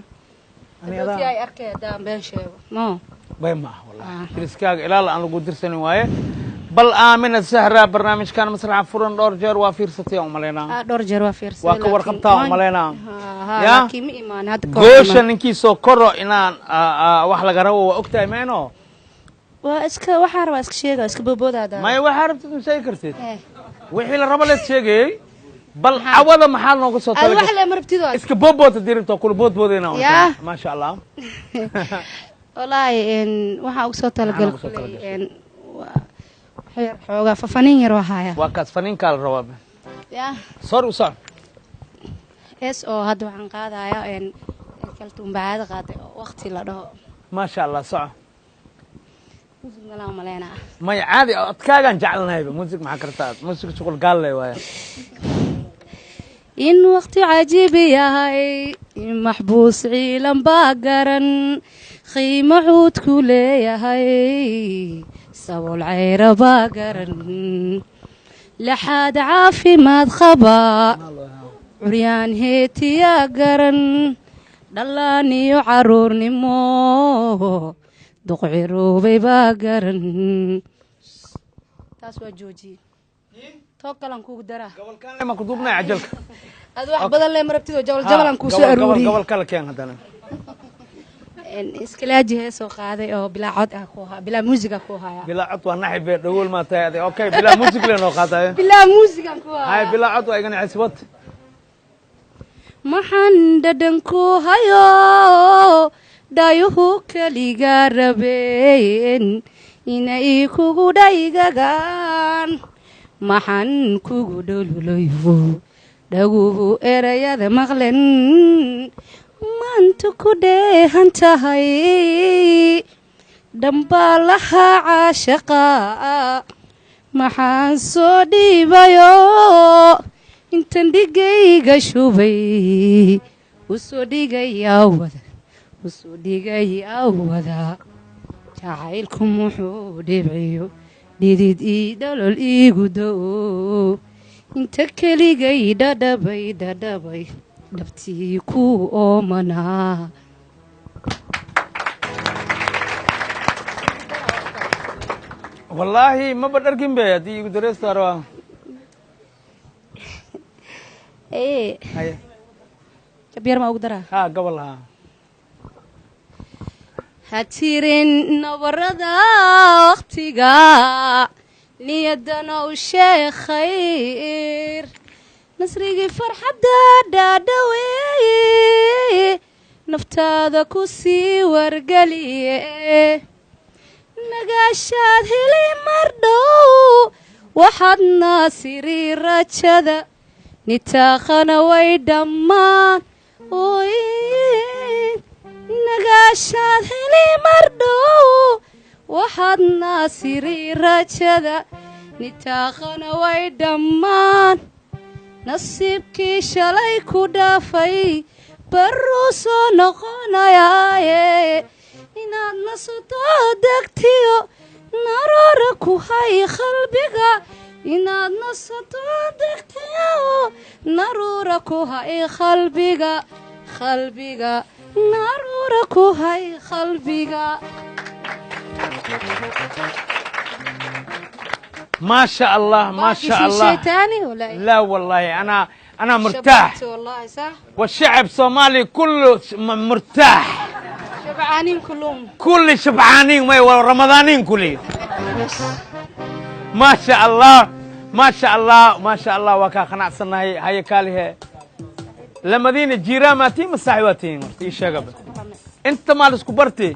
أنا هذا في أي أركي دام بين شيء ما بين ما والله درسكاج إلى الآن لو درسني وايه بل آمن الزهرة برنامج كان مسرح فرن دورجر وافير ستي أملينا دورجر وافير ستي وكور خمتا أملينا يا كيم إيمان هذا قوش إنكي سو كرو إنان وحلا جرو وأكتة منه واسك وحار واسك شيء اسك ببود هذا ما يوحر بتمشي كرتيت وحيل الربلة شيء بل عوض محل نوقف صوت الوحلة مربتي اسك بوبوت تدير تقول بود بودينا ما شاء الله والله إن وحا أقصد القلب إن حير حوجا ففنين يروحها وكاس فنين كال رواب يا صار وصار إس أو هذا عن قاعدة يا إن كلتم بعد قاعدة وقتي لا ما شاء الله صح موسيقى لا ملينا ما عادي أتكلم جعلنا هيبة موسيقى مع كرتات موسيقى شغل قال لي ويا إن وقت عجيب يا هاي محبوس عيلم باقرن خيمة عود كولي يا هاي سووا العير باقرن لحد عافي ما تخبى عريان هيتي يا قرن دلاني يعرورني مو دقعي روبي باقرن تاسوا جوجي توكل انكو درا قبل كان ما كدوبنا عجلك هذا واحد بدل لي مربتي جبل انكو سو اروري قبل كلا كان هذا اسكلاجي هي سو قاداي او بلا عود اكوها بلا موسيقى كوها بلا عود ونحب دغول ما تاادي اوكي بلا موسيقى لنو قاداي بلا موسيقى كوها هاي بلا عود ايغنا عسبت maxaan dhadhanku hayo dhayuhu keliga rabeen inay kugu dhaygagaan maxaan kugu dholulayo dhaguhu erayada maqlen maanta ku dheehan tahay dhambaalaha caashaqa maxaan soo dhiibayo intan dhigayga shubay usoo dhigayaa wada jacaylku muxuu dhibciyo dhidid ii dhalol iigu do inta keligay dhadhabay dhabtii ku oomanaa والله ما بدركين بيه دي يقدر يستاروا ايه هاي كبير ما اقدرها ها قبلها هاتيرين نوردا وقتيغا نيدنا وشيخ خير نسريقي فرحة دادوي نفتاذا كوسي ورقلي نقاشاد هلي مردو وحد ناصري راتشذا نتاخنا ويدمان نقاشاد هلي مردو waxaad naasiri rajada nitaaqana way dhammaan nasiibkii shalay ku dhaafay baruu soo noqonayaaye inaad nasuto degtiyo naroora ku hay qalbiga inaad nasato degtiyo naruura ku hay qalbiga qalbiga naruura ku hay qalbiga ما شاء الله ما شاء الله شيء تاني ولا إيه؟ لا والله أنا مرتاح شبعت والله صح والشعب الصومالي كله مرتاح شبعانين كلهم كل شبعانين ورمضانين كلهم ما شاء الله ما شاء الله ما شاء الله وكا قناعسنا هي كاله لما دين الجيران ما تيم الصحواتين يشغب انت مال اسكبرتي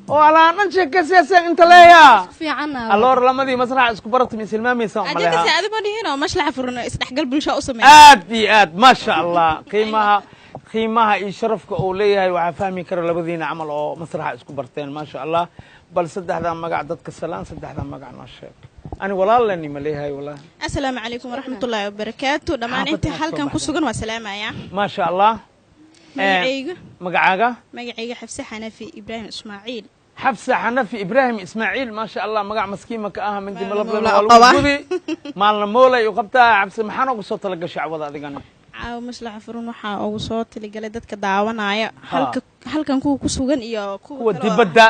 ولا ننشك كسيسه انت ليا في عنا اللور لما دي مسرح اسكبرتي من سلمامي سو أجل سعد بني هنا مش لعفرنا استحق قلب الشاء أسمع آد ما شاء الله قيمها يشرفك أوليها وعفامي كرر لبذين عمل أو مسرح اسكبرتين ما شاء الله بل سدح ذا مقعدتك السلام سدح ذا مقعد ناشيك أنا والله لاني مليها ولا السلام عليكم ورحمة الله وبركاته دمان أنت حالكم كسوغن وسلام يا ما شاء الله مقعاقة مقعيقة حفصة حنفي إبراهيم إسماعيل حفصة حنفي إبراهيم إسماعيل ما شاء الله مقع مسكيمة كأها من دي ملبلة والوجودي مالنا مولا يقبتها حفصة محانا وقصوت لك شعب ذا ذيقاني caawa maslaxa furun waxaa ugu soo taligalay dadka daawanaya halkan kuwa ku sugan iyo kuwa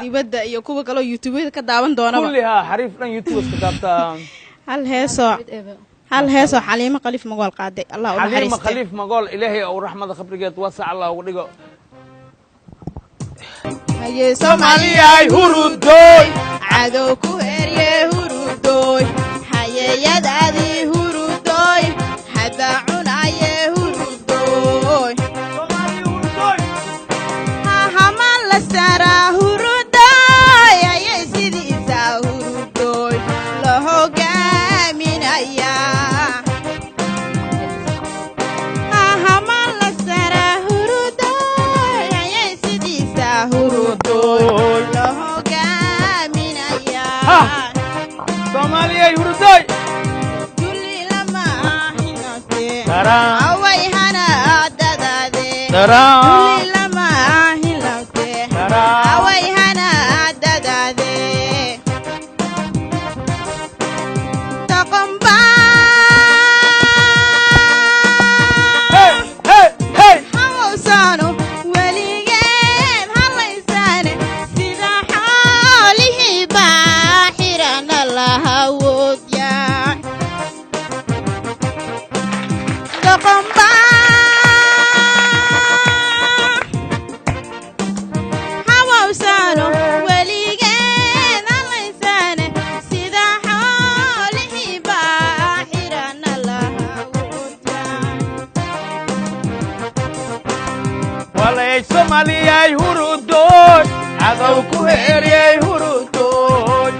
dibadda iyo kuwa kale oo youtube ka daawan doona kulliha xariif dhan youtube ka daabta hal heeso xaliimo qaliif magool qaaday allah u naxariisto xaliimo qaliif magool ilaahay oo raxmada khabrigeed wasac allah ugu dhigo haye Soomaaliya hurudoy cadow ku herye hurudoy hayeyadaadi hurudoy hada cunaye hurudoy ha haman la sara hurudoy ayay sidiisa hurudoy la hogaaminaya ha haman la sara hurudoy ayay sidiisa hurudoy la hogaaminaya Soomaaliya hurudoy Soomaaliya hurudoy cadow ku herye hurudoy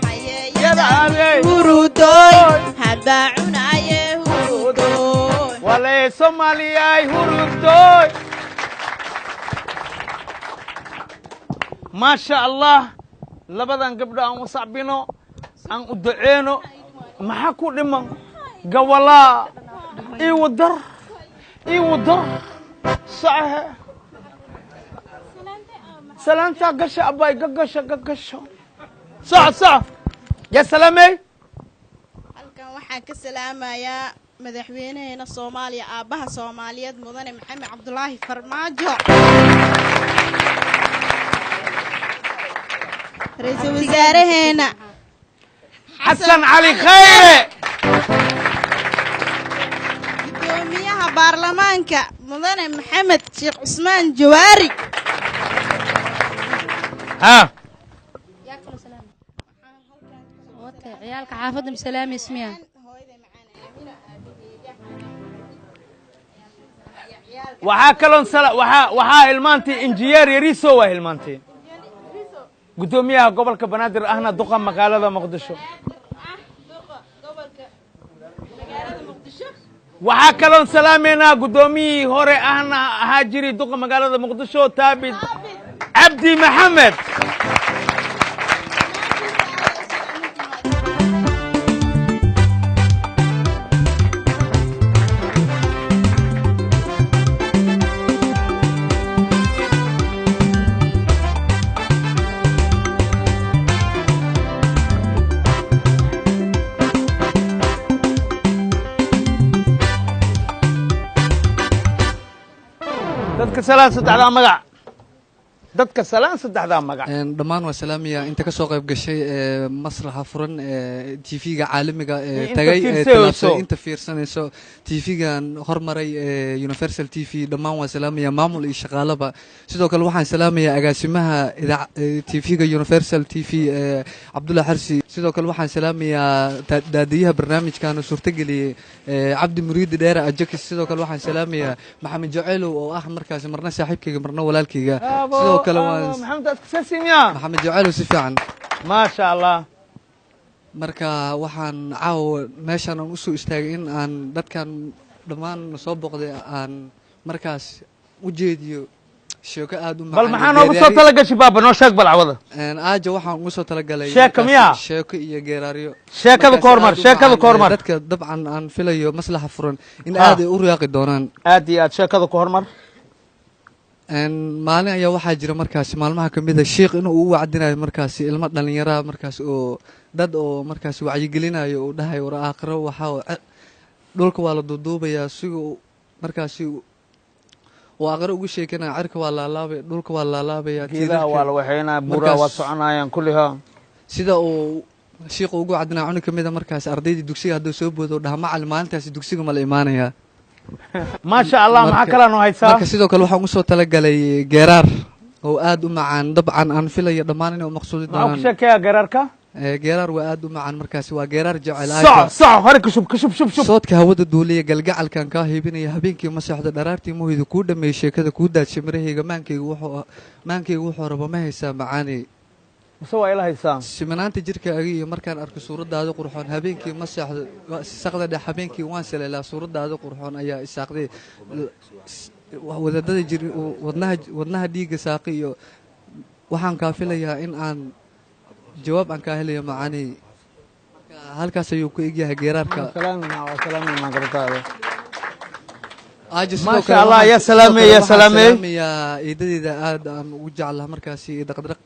yadaade hurudoy hada cunaye hurudoy wala Soomaaliya hurudoy ما شاء الله لبدان قبل أن وصعبينه أن أدعينه ما حكوا لمن قولا إي ودر صحيح سلامتا قشة أباي قشة صح يا سلامي halkan waxaan ka salaamayaa madaxweynaheena Soomaaliya aabaha Soomaaliyeed mudane Maxamed Cabdullaahi Farmaajo رئيس وزراء حسن علي خيري قدوميها برلمانكا مدن محمد شيخ عثمان جواري ها عيالك حافظ بسلام اسمها waxaa hilmaantay injineer yariso waa hilmaantay gudoomiyaha gobolka banaadir ahna duqa magaalada muqdisho waxaa kaloon salaameynaa gudoomiyihii hore ahna ahaa jiri duqa magaalada muqdisho taabid cabdi maxamed dadka salaan saddexdaa magac dadka salaan saddexdaa magac dhammaan waa salaamaya inta ka soo qayb gashay masraxa furan TV-ga caalamiga tagay inta fiirsanayso TV-gan hormaray Universal TV dhammaan waa salaamaya maamul iyo shaqaalaba sidoo kale waxaan salaamaya agaasimaha TV-ga Universal TV Cabdulla Xarsi sidoo kale waxaan salaamaya daadiyaha barnaamijkan suurtageliyay Cabdi Muriid Dheere Ajakis sidoo kale waxaan salaamaya Maxamed Jaceylo oo ah markaas marna saaxiibkayga marna walaalkayga sidoo kale محمد أتكسسيميا محمد جعله سفيعا ما شاء الله marka waxaan caaw meeshan aan u soo istaagay in aan dadkan dhammaan soo boqday aan markaas u jeediyo sheeko aad u macaan bal maxaa noogu soo talagashay baaba noo sheeg bal cawada aaja waxaan ugu soo talagalay sheeko miya sheeko iyo geeraaryo sheekada koormar dadka dabcan aan filayo maslaxa furan in aad ay u riyaaqi doonaan aad iyo aad sheekada koormar maalin ayaa waxaa jira markaasi maalmaha ka mid a sheekh inuu u wacdinayo markaasi ilmo dhallinyaraha markaas oo dad oo markaasi wacyigelinayo uu dhahayo war aakhiro waxaa dhulka waa la duuduubayaa siga markaasi uu aakhiro ugu sheekanaya cirka waa laalaabaya dhulka waa laalaabaya geedaha waa la waxaynaya buuraha waa soconayaan kulliha sida uu sheekhu ugu wacdinayo cunug ka mid a markaasi ardaydii dugsiga hadduu soo boodo dhaha macalin maalintaasi dugsiga ma la imaanayaa ما شاء الله maxaa kala noo haysaa marka sidoo kale waxaan u soo talagalay geeraar oo aad u macaan dabcan aan filayo dhammaan inay maqsuudi doonaan maxaa ku sheekaya geeraarka geeraar waa aad u macaan markaasi waa geeraar jecel sax hore ka shub soodka hawada duuliya galgacalkan ka heebinaya habeenkii ma seexdo dharaartii muhidu ku dhameeyay sheekada ku daadshay marahayga maankaygu wuxuu rabo ma haysaa macaani mise waa ila haysaa simanaanta jirkaaga iyo markaan arko suuradaada qurxoon habeenkii ma seexdo saqda dhex habeenkii waan saleelaa suuradaada qurxoon ayaa isaaqday wadadada jir wadnaha dhiigga saaqi iyo waxaan kaa filayaa in aan jawaab aan kaa helayo macaani halkaas ayuu ku egyahay geeraarka maasha allah ya salaamey eedadeeda aad aan ugu jeclaha markaasi dhaqdhaq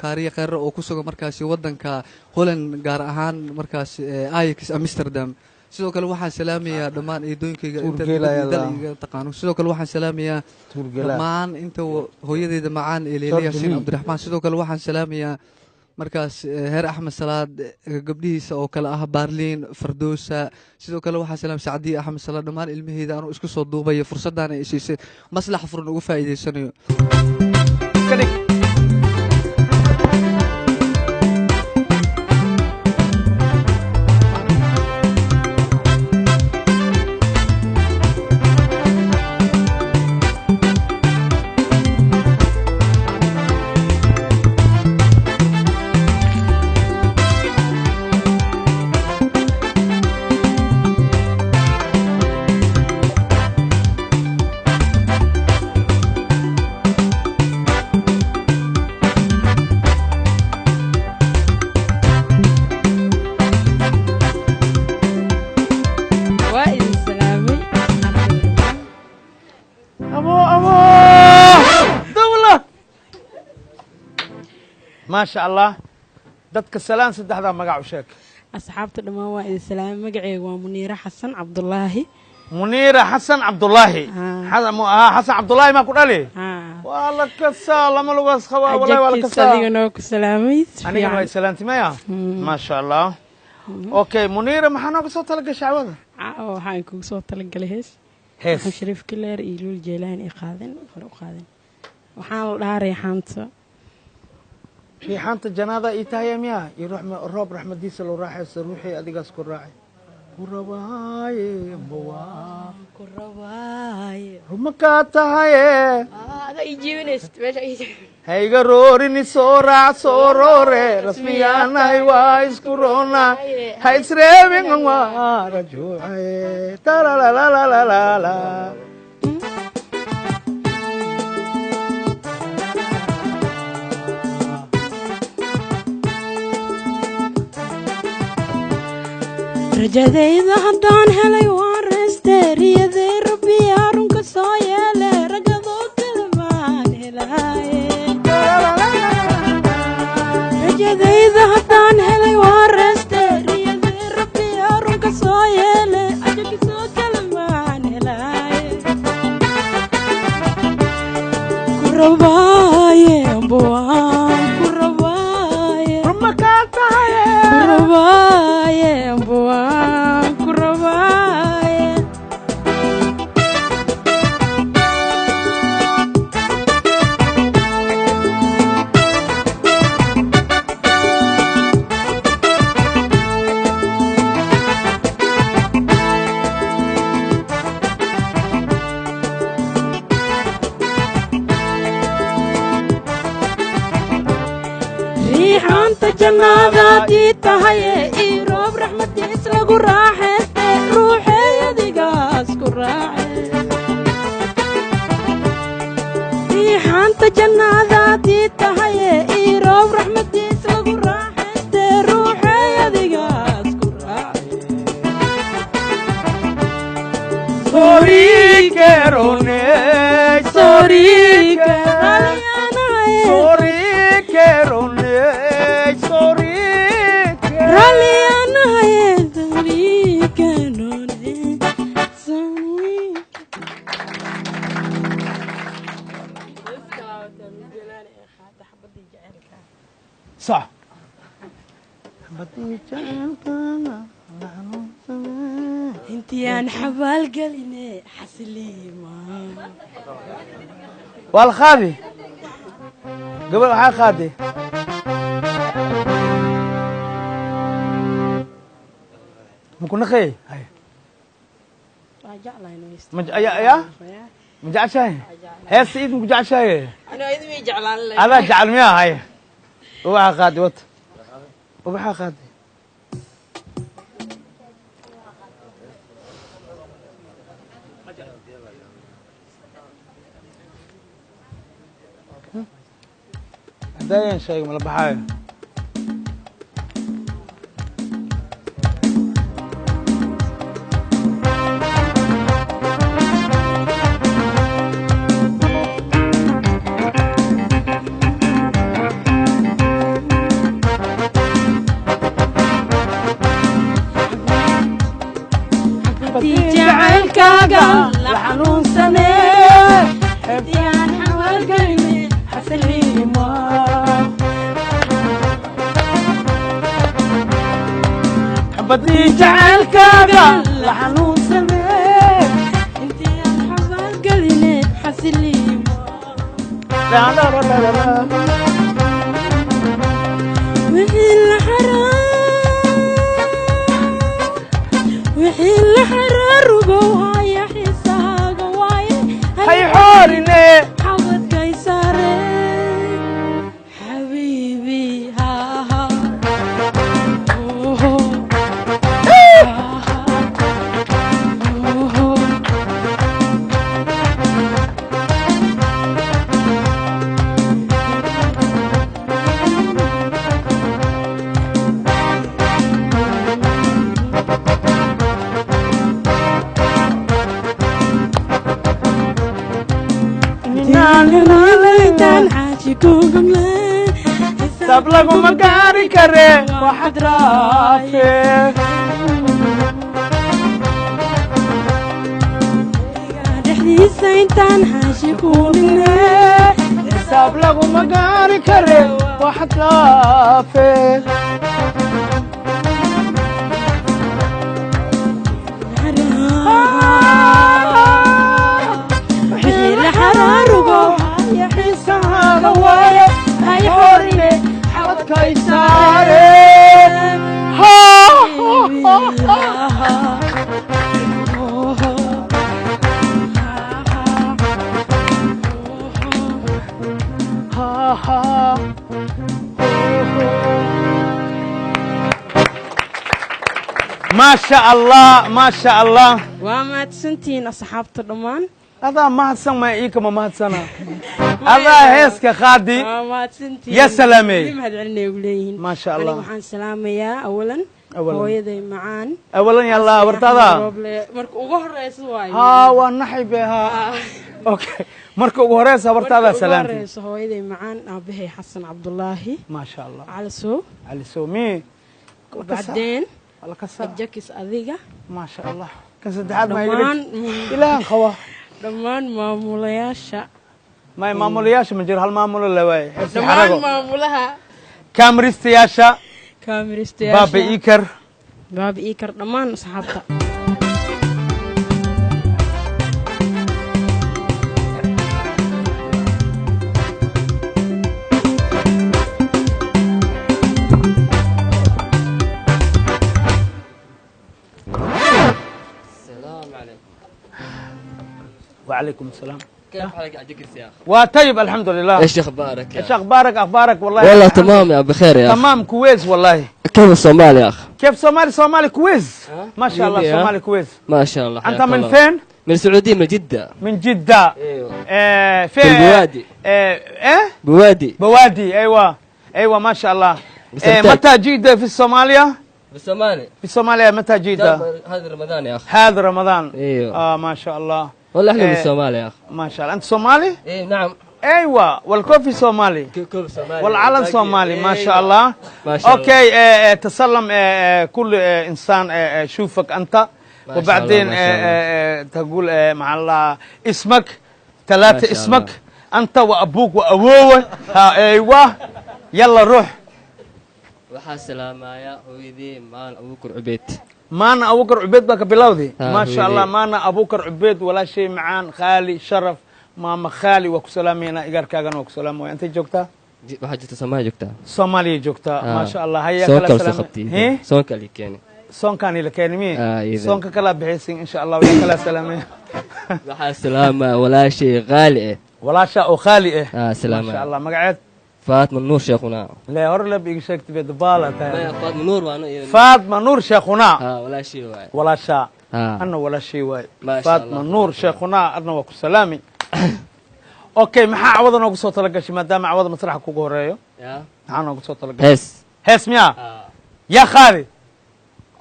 kaariya kheyrar oo ku sugan markaasi wadanka Holland gaar ahaan markaasi Ajax Amsterdam sidoo kale waxaan salaamayaa dhammaan eedooyinkayga inta dalka taqaano sidoo kale waxaan salaamayaa dhammaan inta hooyadeeda macaan Leeliya Siin Cabdiraxmaan sidoo kale waxaan salaamayaa markaas heer Axmed Salaad gabdhihiisa oo kala ah Barliin Fardoosa sidoo kale waxaan salaam Saacidi Axmed Salaad dhammaan ilmaheeda aan isku soo duubay fursadan ay siisay maslax furan ugu faa'iideysanayo ما شاء الله dadka salaan saddexda magac u sheeg asxaabta dhamaan waa idin salaam magacaygu waa Muniira Xasan Cabdullaahi Muniira Xasan Cabdullaahi Xasan Cabdullaahi ma ku dhali waa la ka salaamo lugas khawaa wallahi waa la ka salaamo ku salaamay aniga way salaanti maya ma sha Allah okay Muniira maxaa nooga soo talagashay cawada waxaan kugu soo talagalay hees Shariif Kileer iyo Luul Jeelaan ay qaadeen hore u qaadeen waxaan la dhahaa Reexaanta ريحانة الجنازة إيتايا ميا يروح الرب رحمة ديس لو راح يروحي أديك كراعي كراعي بوا كراعي هم كاتهاي هذا يجيبنيست ماشي يجي هاي جروري نسورة سورة رسمي أنا يوايس كورونا هاي سريبين ما رجوعي ترى لا لا لا لا لا rajadayda haddaan helay waan reesteeriyaday rabbi arunka soo yeele rajadoo kale maan helaaye rajadayda haddaan helay waan reesteeriyaday rabbi arunka soo yeele ajabisoo kale maan helaaye rabaaye amba waan ku rabaaye riixaanta jannadaadii tahaye ii roob raxmadiis lagu raaxayste ruuxey adigaas ku raace riixaanta jannadaadii tahaye ii roob raxmadiis lagu raaxayste ruuxey adigaas ku raace Sorrikerone, sorrike, sorrikerone, sorrike. ralianaye sorrikenone صح. intiyaan xabaal geline xasiliima والخادي قبل waxaa qaadi mukunaqay hay waa jeclahay ya ma jeceshahay heesta iid muku jeceshahay anaa idin way jeclaan lahayd adaa jecel miyaa hay ubaxa qaadi wata ubaxa qaadi hadaayan sheeg mala baxaayo jacaylkaaga la xanuunsanee intiyaan xabaal geline xasiliima xabadii jacaylkaaga la xanuunsanee intiyaan xabaal geline xasiliima wixii la xaraarugo haya xiisahaaga waaye hay xoorine xabadkay saare xabiibi haaha sab laguma gaari kare waxaad raafe dhexdiisa intaan xaashi ku dhigne sab laguma gaari kare waxaad raafe wixii la xaraarugo haya xiisahaaga waaye hay xorine xabadkay saare ما شاء الله ما شاء الله waa mahadsantihiin asxaabta dhammaan هذا ما هتسمى ما إيك ما هتسنا هذا هيسك خادي waa mahadsantihiin يا سلامي mahad celinay ugu leeyihiin ما شاء aniga الله waxaan salaamayaa awalan أولا hooyaday macaan أولا يلا ورتادا marka ugu horeysa waayo ها ونحي بها أوكي مركو غوريسا ورتادا سلامتي horeysa hooyaday macaan aabahay xasan cabdulaahi ما شاء الله calasow علي سومي bacdeen الله كسر jakis adiga ما شاء الله كسدحات ما dhammaan يقدر إلى خوا dhammaan maamulayaasha ما مامولياش من جرها المامول اللي واي dhammaan maamulaha كامريستياشا kaamiristayaasha baabi iikar baabi iikar dhammaan asxaabta وعليكم السلام. كيف حالك عجكس يا أخي؟ وطيب الحمد لله. ايش اخبارك؟ ايش اخبارك والله. والله تمام يا بخير يا اخي. تمام كويس والله. كيف الصومال يا اخي؟ كيف صومالي كويس. ما شاء الله صومالي كويس. ما شاء الله. انت من فين؟ من السعودية من جدة. من جدة. ايوه. في بوادي. بوادي. ايوه ما شاء الله. متى جيت في الصومالية؟ في الصومالية متى جيت؟ هذا رمضان يا اخي. هذا رمضان. ايوه. ما شاء الله. والله احنا من الصومال يا اخي. ما شاء الله. انت صومالي؟ ايه نعم. ايوه والكوفي صومالي. كوفي صومالي. والعلن صومالي. ما شاء الله. ما شاء الله. اوكي تسلم كل انسان شوفك انت وبعدين تقول مع الله اسمك ثلاثة اسمك انت وابوك وابوه. ايوه يلا روح. waxaa salaamaya hooyadii maan Abuukar Cubeyd. maana Abuukar Cubeyd baa ka bilowday. ma sha Allah maana Abuukar Cubeyd wala shay macaan khaali sharaf maama khaali waa ku salaamayna igarkaagana waa ku salaamoy intay joogtaa waxaa jirta Soomaaliya joogtaa Soomaaliya joogtaa ma sha Allah haya kala salaamay soonka li keenay soonkan ila keenay soonka kala bixisay insha Allah waa kala salaamay waxaa salaama walaashay qaali walaasha oo khaali salaama ma sha Allah magaceed فاطمة نور شيخنا. لا هرلا بيجيك تبي دبالة. لا فاطمة نور وانا. فاطمة نور شيخنا. ولا شيء واي. ولا شاء. أنا ولا شيء واي. فاطمة نور شيخنا أنا وكل سلامي. أوكي ما عوضنا وقصة تلقى شيء ما دام عوض مسرح كوكوريو. يا. أنا وقصة تلقى. هس ميا. يا خالد.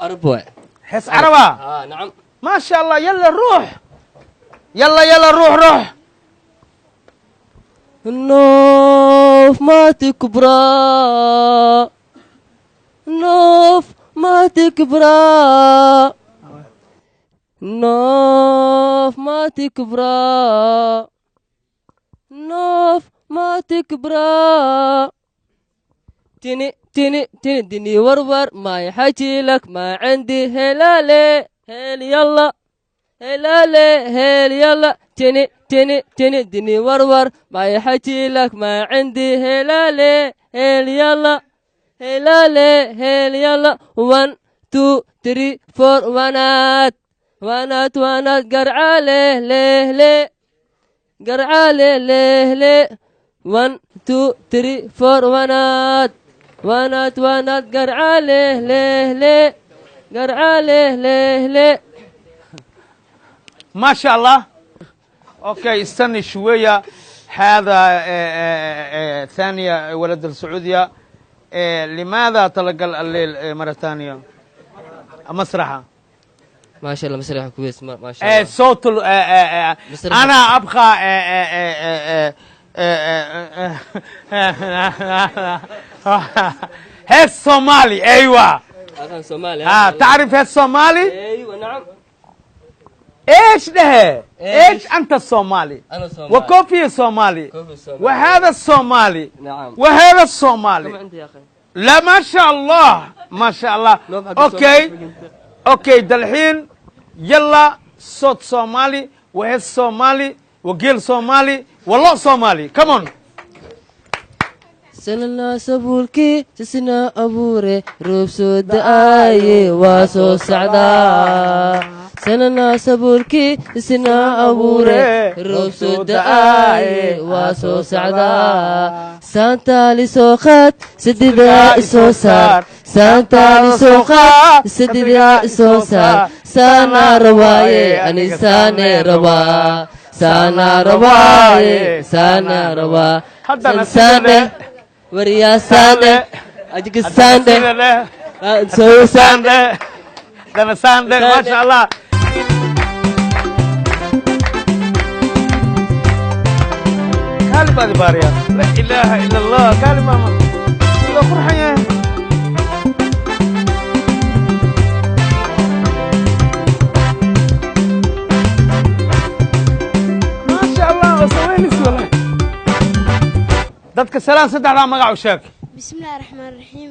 عربوي. هس عربا. نعم. ما شاء الله يلا روح. يلا روح. نوف ما تكبرى نوف ما تكبرى نوف ما تكبرى نوف ما تكبرى تني دني ورور ما يحكي لك ما عندي هلالي هل يلا هلالي هل يلا تني دني ورور ما يحكي لك ما عندي هلالي هل يلا هلالي هل يلا 1 2 3 4 ونات قرعة ليه قرعة ليه 1 2 3 4 ونات قرعة ليه قرعة ليه ما شاء الله. اوكي استني شويه هذا ثانيه ولد السعوديه. لماذا تلقى الليل مره ثانيه مسرحه؟ ما شاء الله مسرح كويس ما شاء الله. صوت انا ابغى هيس صومالي. ايوه اغاني صومالي. تعرف هيس صومالي؟ ايوه نعم. ايش ده؟ ايش انت الصومالي؟ انا صومالي. وكوفي الصومالي. وهذا الصومالي. نعم. وهذا الصومالي. كم عندي يا اخي؟ لا ما شاء الله ما شاء الله. اوكي دالحين يلا صوت صومالي وهيس صومالي وقيل صومالي والله صومالي. كمون. سننا سبولكي سسنا أبوري روب سود آي واسو سعدا. سننا سبولكي سسنا أبوري روب سود آي واسو سعدا. سانتا لسوخات سددا إسوسار سانتا لسوخات سددا إسوسار. سانا رواي أنساني روا سانا رواي سانا روا سانة وريا سانة أجيك سانة سو سانة دنا سانة ما شاء الله. كلمة بارية لا إله إلا الله كلمة لا فرحة ما شاء الله وسويني dadka salaan saddexdaa magac u sheeg. bismillaahi raxmaani raxiim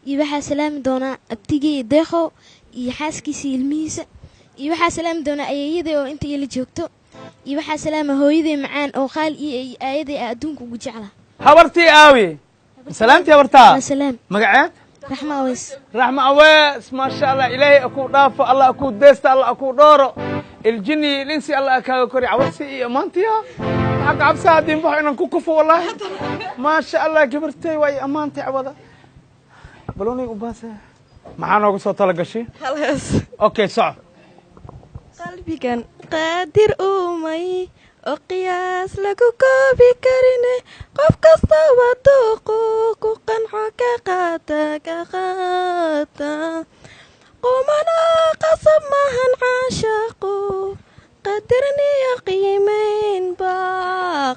iyo waxaa salaami doonaa abtigey deeqo iyo xaaskiisa ilmihiisa iyo waxaa salaami doonaa ayeeyaday oo inta ila joogto iyo waxaa salaama hooyaday macaan oo qaali iyo aayaday adduunka ugu jecla habartii aawi salaamtii habartaa salaam magaceed raxma aweys raxma aweys maasha allah ilaahay akuu dhaafo allah akuu deesta allah akuu dhooro iljini linsi allah kaaga kori cawarsi iyo maantiya xaq cabsa haddii mbaxo inaan ku kufo wallaahi maasha allah gabartay way ammaantay cawada balonay u baase maxaa noogu soo tala gashay halkaas okay soco qalbigan qaadir uumay oo qiyaas lagu koobi karine qof kastaba dooqu ku qanco ka qaata qumana qasab mahan caashaqu qadarniyo qiimayn baa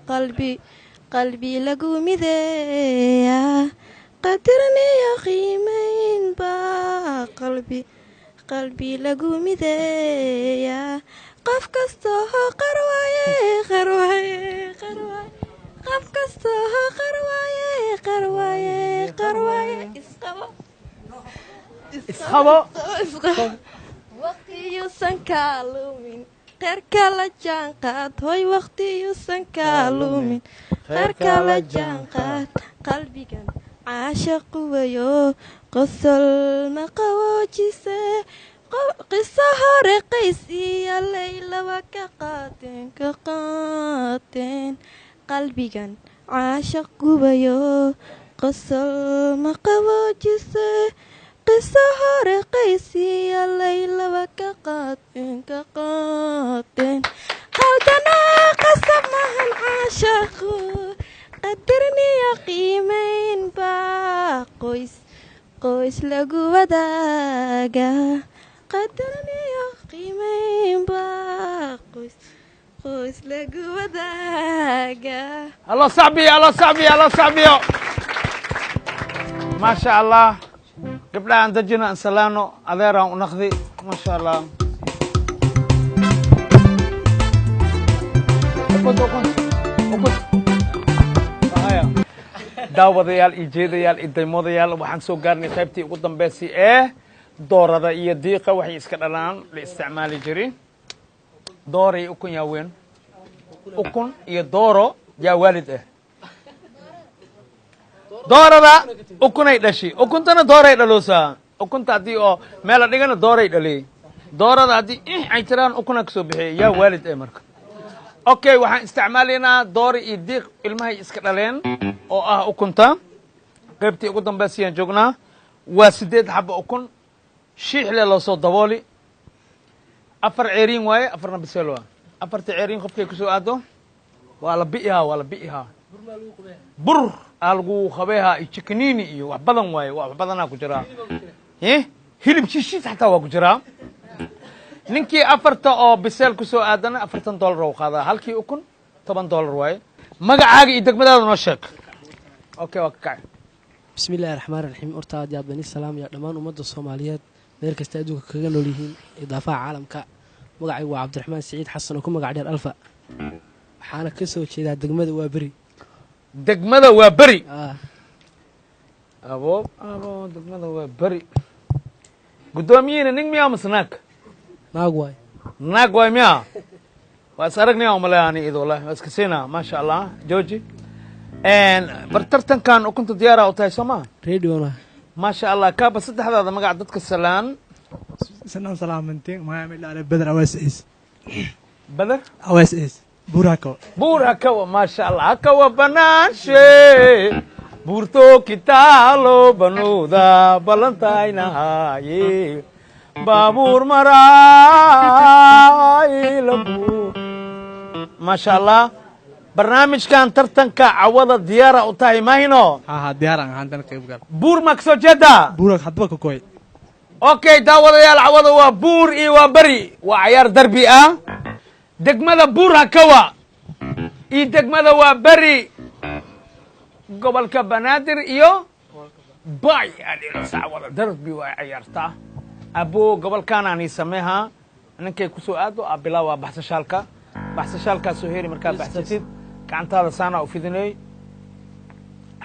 qalbi lagu mideeya qadarniyo qiimayn baa qalbi lagu mideeya qof kastoo qarwaaye qof kastoo qarwaaye isqabo waqtiyuusan kaa lumin kheerka la jaanqaad hoy waqtiyuusan kaa lumin kheerka la jaanqaad qalbigan caashaqu wayo qosol ma qawoojise qiso hore qays iyo laylaba ka qaateen qalbigan caashaq gubayo qosol ma qawoojise qiso hore qays iyo laylaba ka qaateen qaldanaa qasab mahan caashaqu qadarniyo qiimayn baa qoys lagu wadaaga qadarniyo qiimayn baa qoys lagu wadaaga الله صعبيو ما شاء الله قبل أن تجينا انسلانو أذيرا ونخذي ما شاء الله daawadayaal iyo jeedayaal iyo daymodayaal waxaan soo gaarnay qaybtii ugu dambeysay ee doorada iyo diiqa waxay iska dhalaan la isticmaali jiray dooro iyo ukun yaa weyn ukun iyo dooro yaa waalid ah doorada ukunay dhashi ukuntana dooray dhaloosaa ukunta haddii oo meela dhigana dooray dhaliyey doorada haddii ay tiraan ukuna kasoo bixiyay yaa waalid ah marka okay waxaan isticmaalaynaa dooro iyo diiq ilmahay iska dhaleen oo ah ukunta qaybtii ugu dambeysayaan joognaa waa 8 xabo ukun shiixle loo soo dabooli 4 ceeriin waaye 4na biseel waa 4 ceeriin qofkay kusoo aado waa la bi'ihaa bur algu qabeeha iyo chickeniini iyo wax badan waaye wax badanaa ku jiraa hilib shishiis xataa waa ku jiraa ninkii 4 oo biseel kusoo aadana $40 oo qaadaa halkii ukun $10 waaye magacaaga iyo degmadaada noo sheeg okay waa ka bismillaahi raxmaani raxiim horta aad iyo aad baan idin salaamaya dhammaan ummadda soomaaliyeed meel kasta adduunka kaga nool yihiin idaafaha caalamka magacaygu waa cabdiraxmaan siciid xasan oo ku magac dheer alfa waxaana ka soo jeedaa degmada waa beri abo degmada waa beri guddoomiyihina nin miyaa mase naag naag waay miyaa waa is aragnaya umaleani id wallahi waa iska siinaa maasha allah jooji bar tartankan ukunta diyaara u tahay soo maa rediona maasha allah kaaba saddexdaada magac dadka salaan salaamantiin maamil bedr awaas is بدر awaas is buur hakawa maasha allah hakawa banaanshe buurto kitaalo banuuda ballantaynahaye baabuur maraayilabuur maasha allah barnaamijkan tartanka cawada diyaara u tahay mahino diyaaran ahaantan qayb gal buur ma kasoo jeedaa buurak hadba ka koy okay daawadayaal cawada waa buur iyo waa beri waa cayaar darbi ah degmada buur hakawa iyo degmada waa beri gobolka banaadir iyo bay adilosacwada darbi waa cayaartaa abo gobolkaanaani sameeha ninkay kusoo aado bilaa waa baxsashaalkaa soo heri markaa baxsatid gacantaada saana u fidinay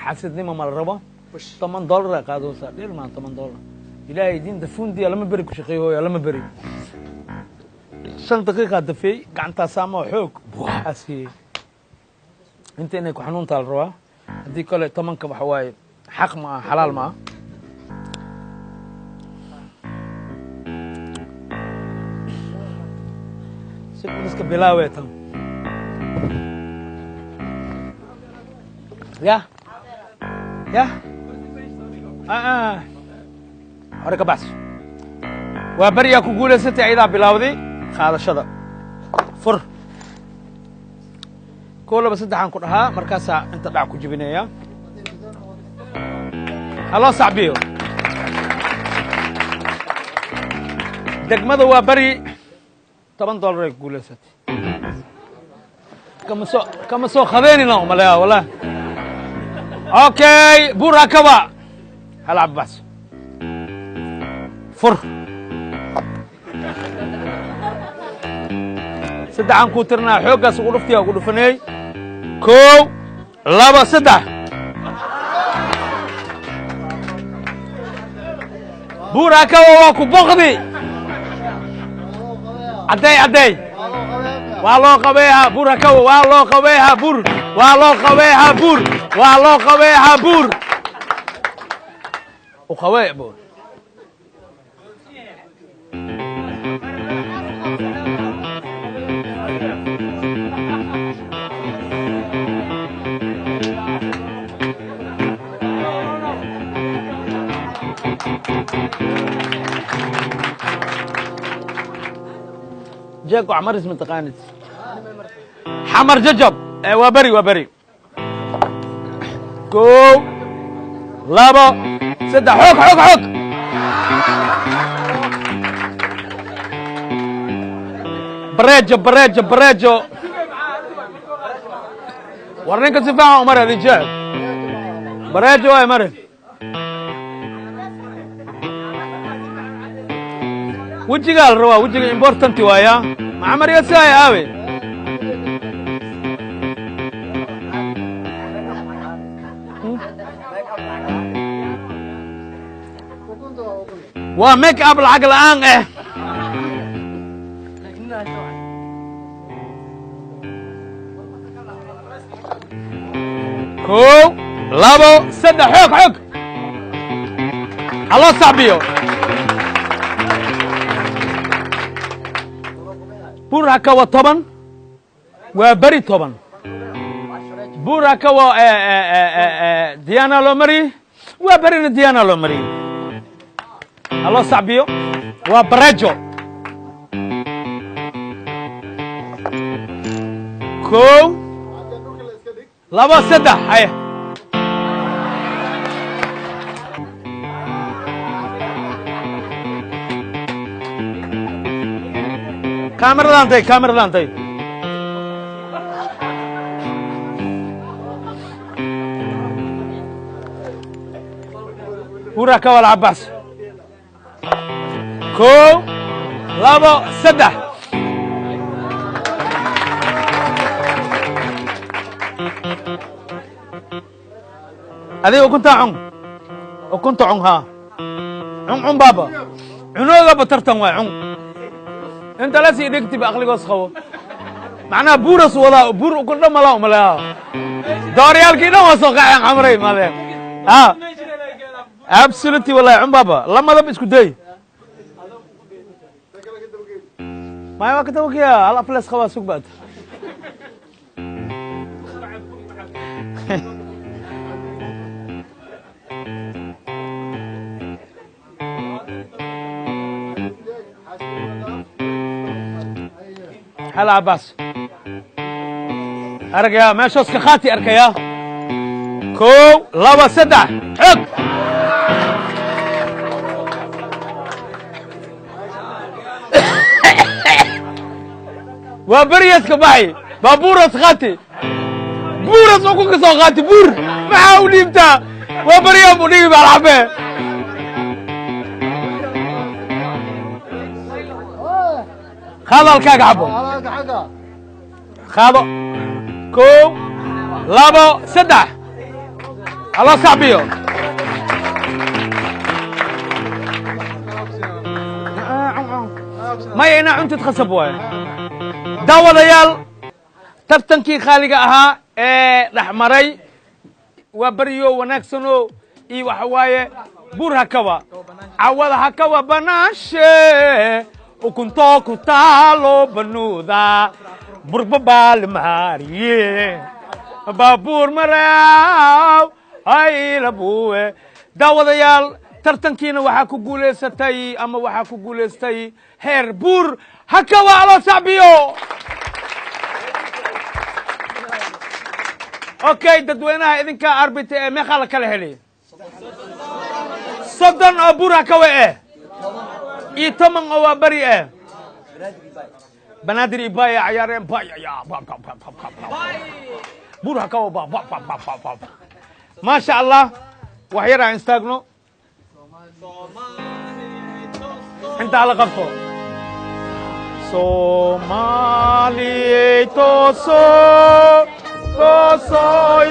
xasidnimo ma la rabo $8 qaadoosaa dhir maan $8 ilaahay diinta fundiya lama beri ku shaqeeyo lama beri 5 daqiiqa dafay gacanta saamo xoog buuxaasi inta inay ku xanuunta la rabaa haddii kale 10ka waxa waaye xaq ma xalaal ma iska bilaaweetan ya hore ka baxso waa beriyaa ku guulaysatay ayadaa bilaawday qaadashada fur 1 2 3 aan ku dhahaa markaasaa inta dhac ku jibinaya haloo sacbiyo degmada waa beri $10 ay ku guulaysatay kama soo khadeynina umaleeya wallah okay buura kaba hala cabas fur saddexan ku tirnaa xooggaas ugu dhuftiya ugu dhufanay 1 2 3 buura kaba waa ku boqdi عدي والله قبيها بور هكو والله قبيها بور والله قبيها بور والله قبيها بور وقوي بور جاكو عمر اسم تقانت حمر ججب وبري كو لابا سدة حوك بريجو ورنيك سفاها عمر الرجال بريجو يا مرن وجهي قال روا وجهي امبورتنت وايا ما عمر يساي اوي وميك اب العقل ان كو لابو سد حوك الله صعبيو بور هكا طبعا وبري طبعا بور هكا ديانا لومري وبري ديانا لومري الله صعبيو وبرجو كو لابا سدح هاي كاميرا لانتي وراك ولا عباس كو لابا سدح هذه وكنت عن ها عن بابا عنوغا بترتن واي عن انت لا سيدك تبقى اخليك وسخو معناها بورس ولا بور كل ما لا ملا دوريال كده وسوقع عمري مالك ها ابسولوتي والله عم بابا لما ذا اسكو داي ما وقت وكيا على فلس خوا سوق بعد هلا عباس ارجع ما شوس كخاتي اركيا كو لابا سدح حق وبريس كباي بابورس خاتي بورس وكوك سو خاتي بور ما حاولي بتاع وبريا بني بالعبه خاض الكاك عبو خاضو كو لابو سدح الله صعبيو maya inaa cuntid khasab waaye daawadayaal tartankii khaaliga ahaa ee dhex maray waa beriyo wanaagsano iyo waxa waaye buur hakaba cawada hakaba banaanshe ukunto ku taalo banuuda burba baalmaariye baabuur maraaw hayla buwe daawadayaal tartankiina waxaa ku guulaysatay ama waxaa ku guulaystay heer buur hakaba aloo sacbiyo okay dadweynaha idinkaa arbita ee meeqaa la kala helay 30 oo buur hakawa iyo 10 oo waa bari banaadir ibaya cayaareen buur hakawa maasha allah wax yar aan istaagno intaa la qabto Soomaaliya tooso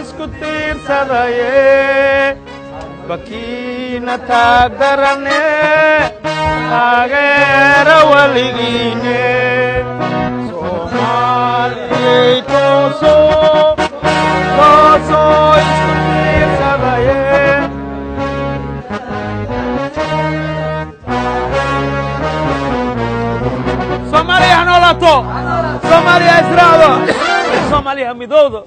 isku tiirsadaye bakiina taagdarane taageera weligiine Soomaaliya tooso isku tiirsadaye Soomaaliya ha noolaato Soomaaliya ha israacdo Soomaaliya ha midowdo